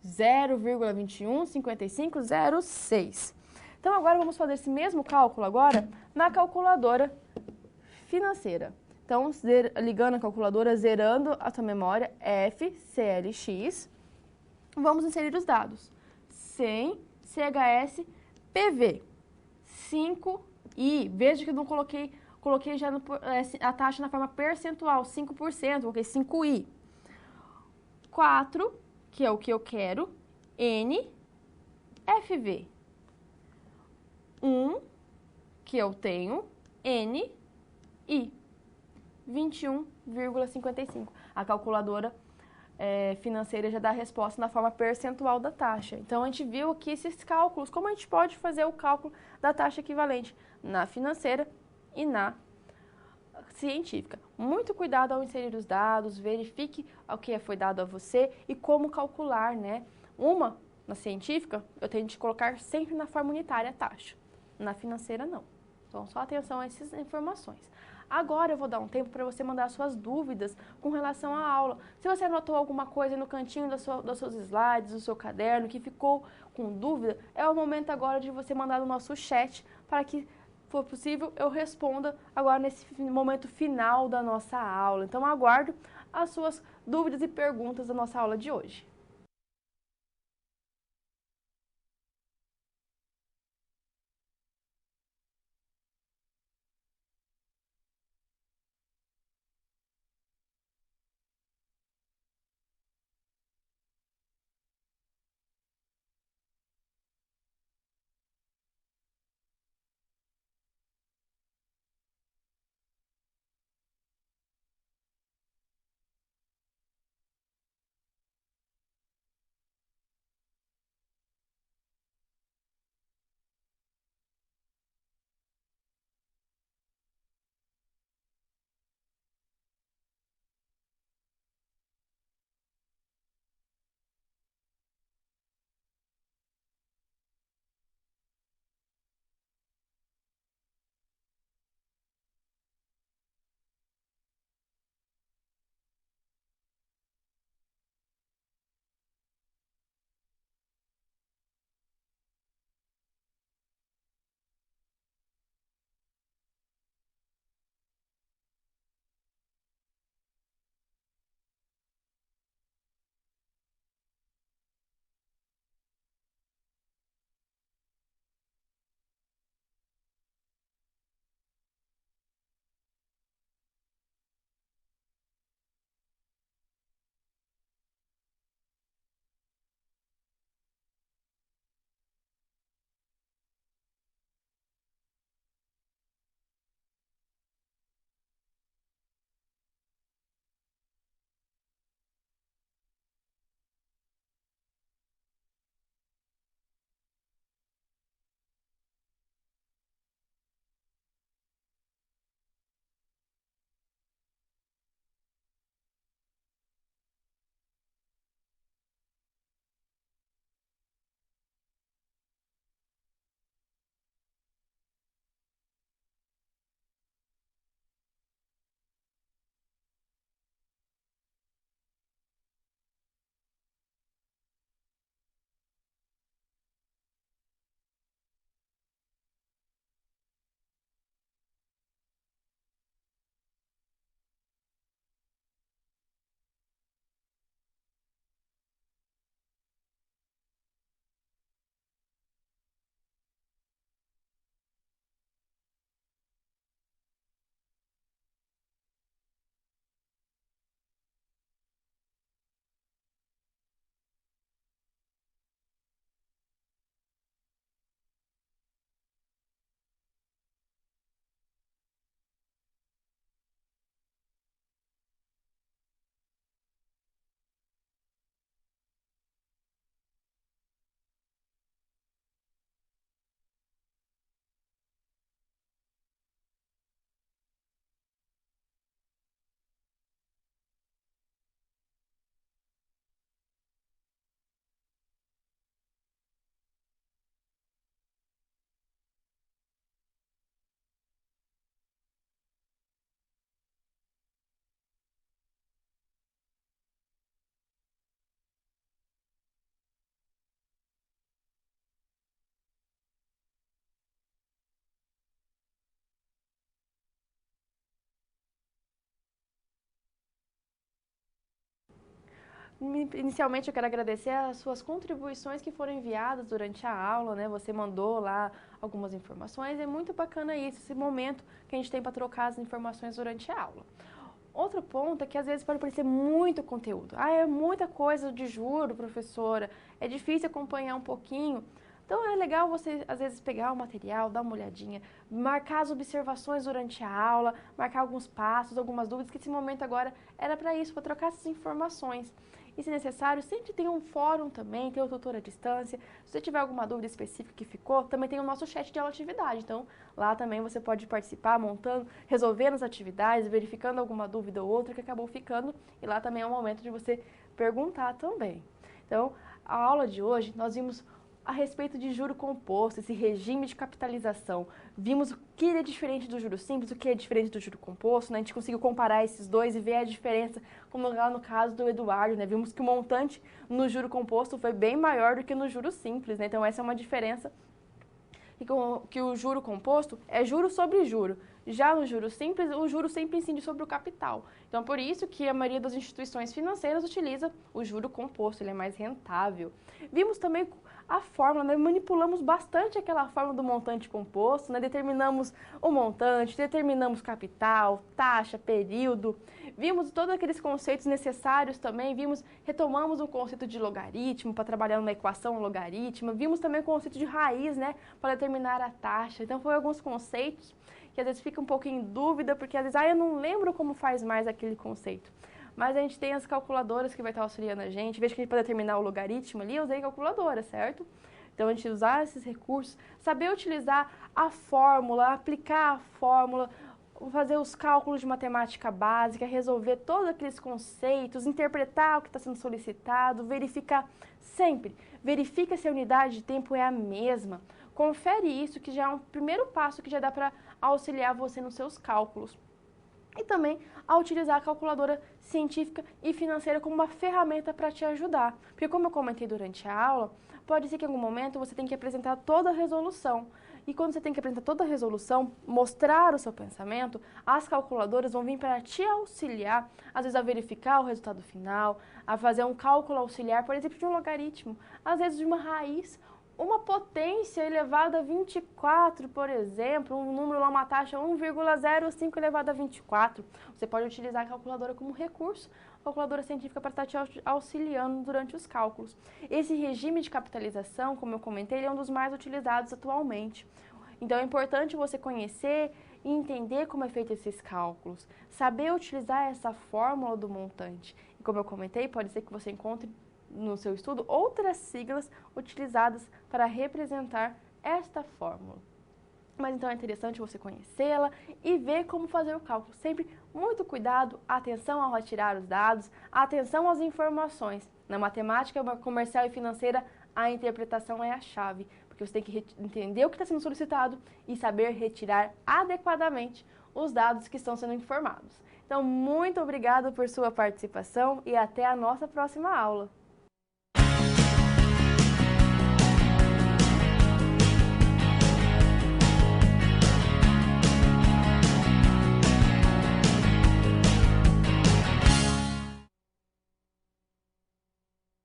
0,215506. Então, agora vamos fazer esse mesmo cálculo agora na calculadora financeira. Então, ligando a calculadora, zerando a sua memória, FCLX, vamos inserir os dados. 100 CHS PV, 5I, veja que eu não coloquei já a taxa na forma percentual, 5%, coloquei 5I. 4, que é o que eu quero, N, FV. 1, que eu tenho, N, I. 21,55. A calculadora financeira já dá a resposta na forma percentual da taxa. Então, a gente viu aqui esses cálculos, como a gente pode fazer o cálculo da taxa equivalente na financeira e na científica. Muito cuidado ao inserir os dados, verifique o que foi dado a você e como calcular, né? Na científica, eu tenho que colocar sempre na forma unitária a taxa. Na financeira, não. Então, só atenção a essas informações. Agora eu vou dar um tempo para você mandar suas dúvidas com relação à aula. Se você anotou alguma coisa no cantinho dos seus slides, do seu caderno, que ficou com dúvida, é o momento agora de você mandar no nosso chat para que, se for possível, eu responda agora nesse momento final da nossa aula. Então, aguardo as suas dúvidas e perguntas da nossa aula de hoje. Inicialmente, eu quero agradecer as suas contribuições que foram enviadas durante a aula, né? Você mandou lá algumas informações, é muito bacana isso, esse momento que a gente tem para trocar as informações durante a aula. Outro ponto é que às vezes pode parecer muito conteúdo. Ah, é muita coisa de juro, professora, é difícil acompanhar um pouquinho. Então é legal você, às vezes, pegar o material, dar uma olhadinha, marcar as observações durante a aula, marcar alguns passos, algumas dúvidas, que esse momento agora era para isso, para trocar essas informações. E, se necessário, sempre tem um fórum também, tem o tutor à distância. Se você tiver alguma dúvida específica que ficou, também tem o nosso chat de aula atividade. Então, lá também você pode participar, montando, resolvendo as atividades, verificando alguma dúvida ou outra que acabou ficando. E lá também é o momento de você perguntar também. Então, a aula de hoje, nós vimos a respeito de juro composto, esse regime de capitalização. Vimos que ele é diferente do juro simples, o que é diferente do juro composto, né? A gente conseguiu comparar esses dois e ver a diferença, como lá no caso do Eduardo, né? Vimos que o montante no juro composto foi bem maior do que no juro simples, né? Então essa é uma diferença. E que o juro composto é juro sobre juro. Já no juro simples, o juro sempre incide sobre o capital. Então, por isso que a maioria das instituições financeiras utiliza o juro composto, ele é mais rentável. Vimos também a fórmula, né? Manipulamos bastante aquela fórmula do montante composto, né? Determinamos o montante, determinamos capital, taxa, período. Vimos todos aqueles conceitos necessários também, retomamos o conceito de logaritmo para trabalhar numa equação logarítmica, vimos também o conceito de raiz, né, para determinar a taxa. Então, foram alguns conceitos que às vezes fica um pouco em dúvida, porque às vezes, eu não lembro como faz mais aquele conceito. Mas a gente tem as calculadoras que vai estar auxiliando a gente. Em vez de a gente para determinar o logaritmo ali, eu usei calculadora, certo? Então, a gente usar esses recursos, saber utilizar a fórmula, aplicar a fórmula, fazer os cálculos de matemática básica, resolver todos aqueles conceitos, interpretar o que está sendo solicitado, verificar sempre, verifica se a unidade de tempo é a mesma. Confere isso, que já é um primeiro passo que já dá para auxiliar você nos seus cálculos. E também a utilizar a calculadora científica e financeira como uma ferramenta para te ajudar. Porque como eu comentei durante a aula, pode ser que em algum momento você tenha que apresentar toda a resolução. E quando você tem que apresentar toda a resolução, mostrar o seu pensamento, as calculadoras vão vir para te auxiliar, às vezes a verificar o resultado final, a fazer um cálculo auxiliar, por exemplo, de um logaritmo, às vezes de uma raiz, uma potência elevada a 24, por exemplo, um número lá, uma taxa 1,05 elevado a 24. Você pode utilizar a calculadora como recurso, a calculadora científica para estar te auxiliando durante os cálculos. Esse regime de capitalização, como eu comentei, ele é um dos mais utilizados atualmente. Então é importante você conhecer e entender como é feito esses cálculos, saber utilizar essa fórmula do montante. E como eu comentei, pode ser que você encontre no seu estudo outras siglas utilizadas para representar esta fórmula. Mas então é interessante você conhecê-la e ver como fazer o cálculo. Sempre muito cuidado, atenção ao retirar os dados, atenção às informações. Na matemática comercial e financeira, a interpretação é a chave, porque você tem que entender o que está sendo solicitado e saber retirar adequadamente os dados que estão sendo informados. Então, muito obrigada por sua participação e até a nossa próxima aula.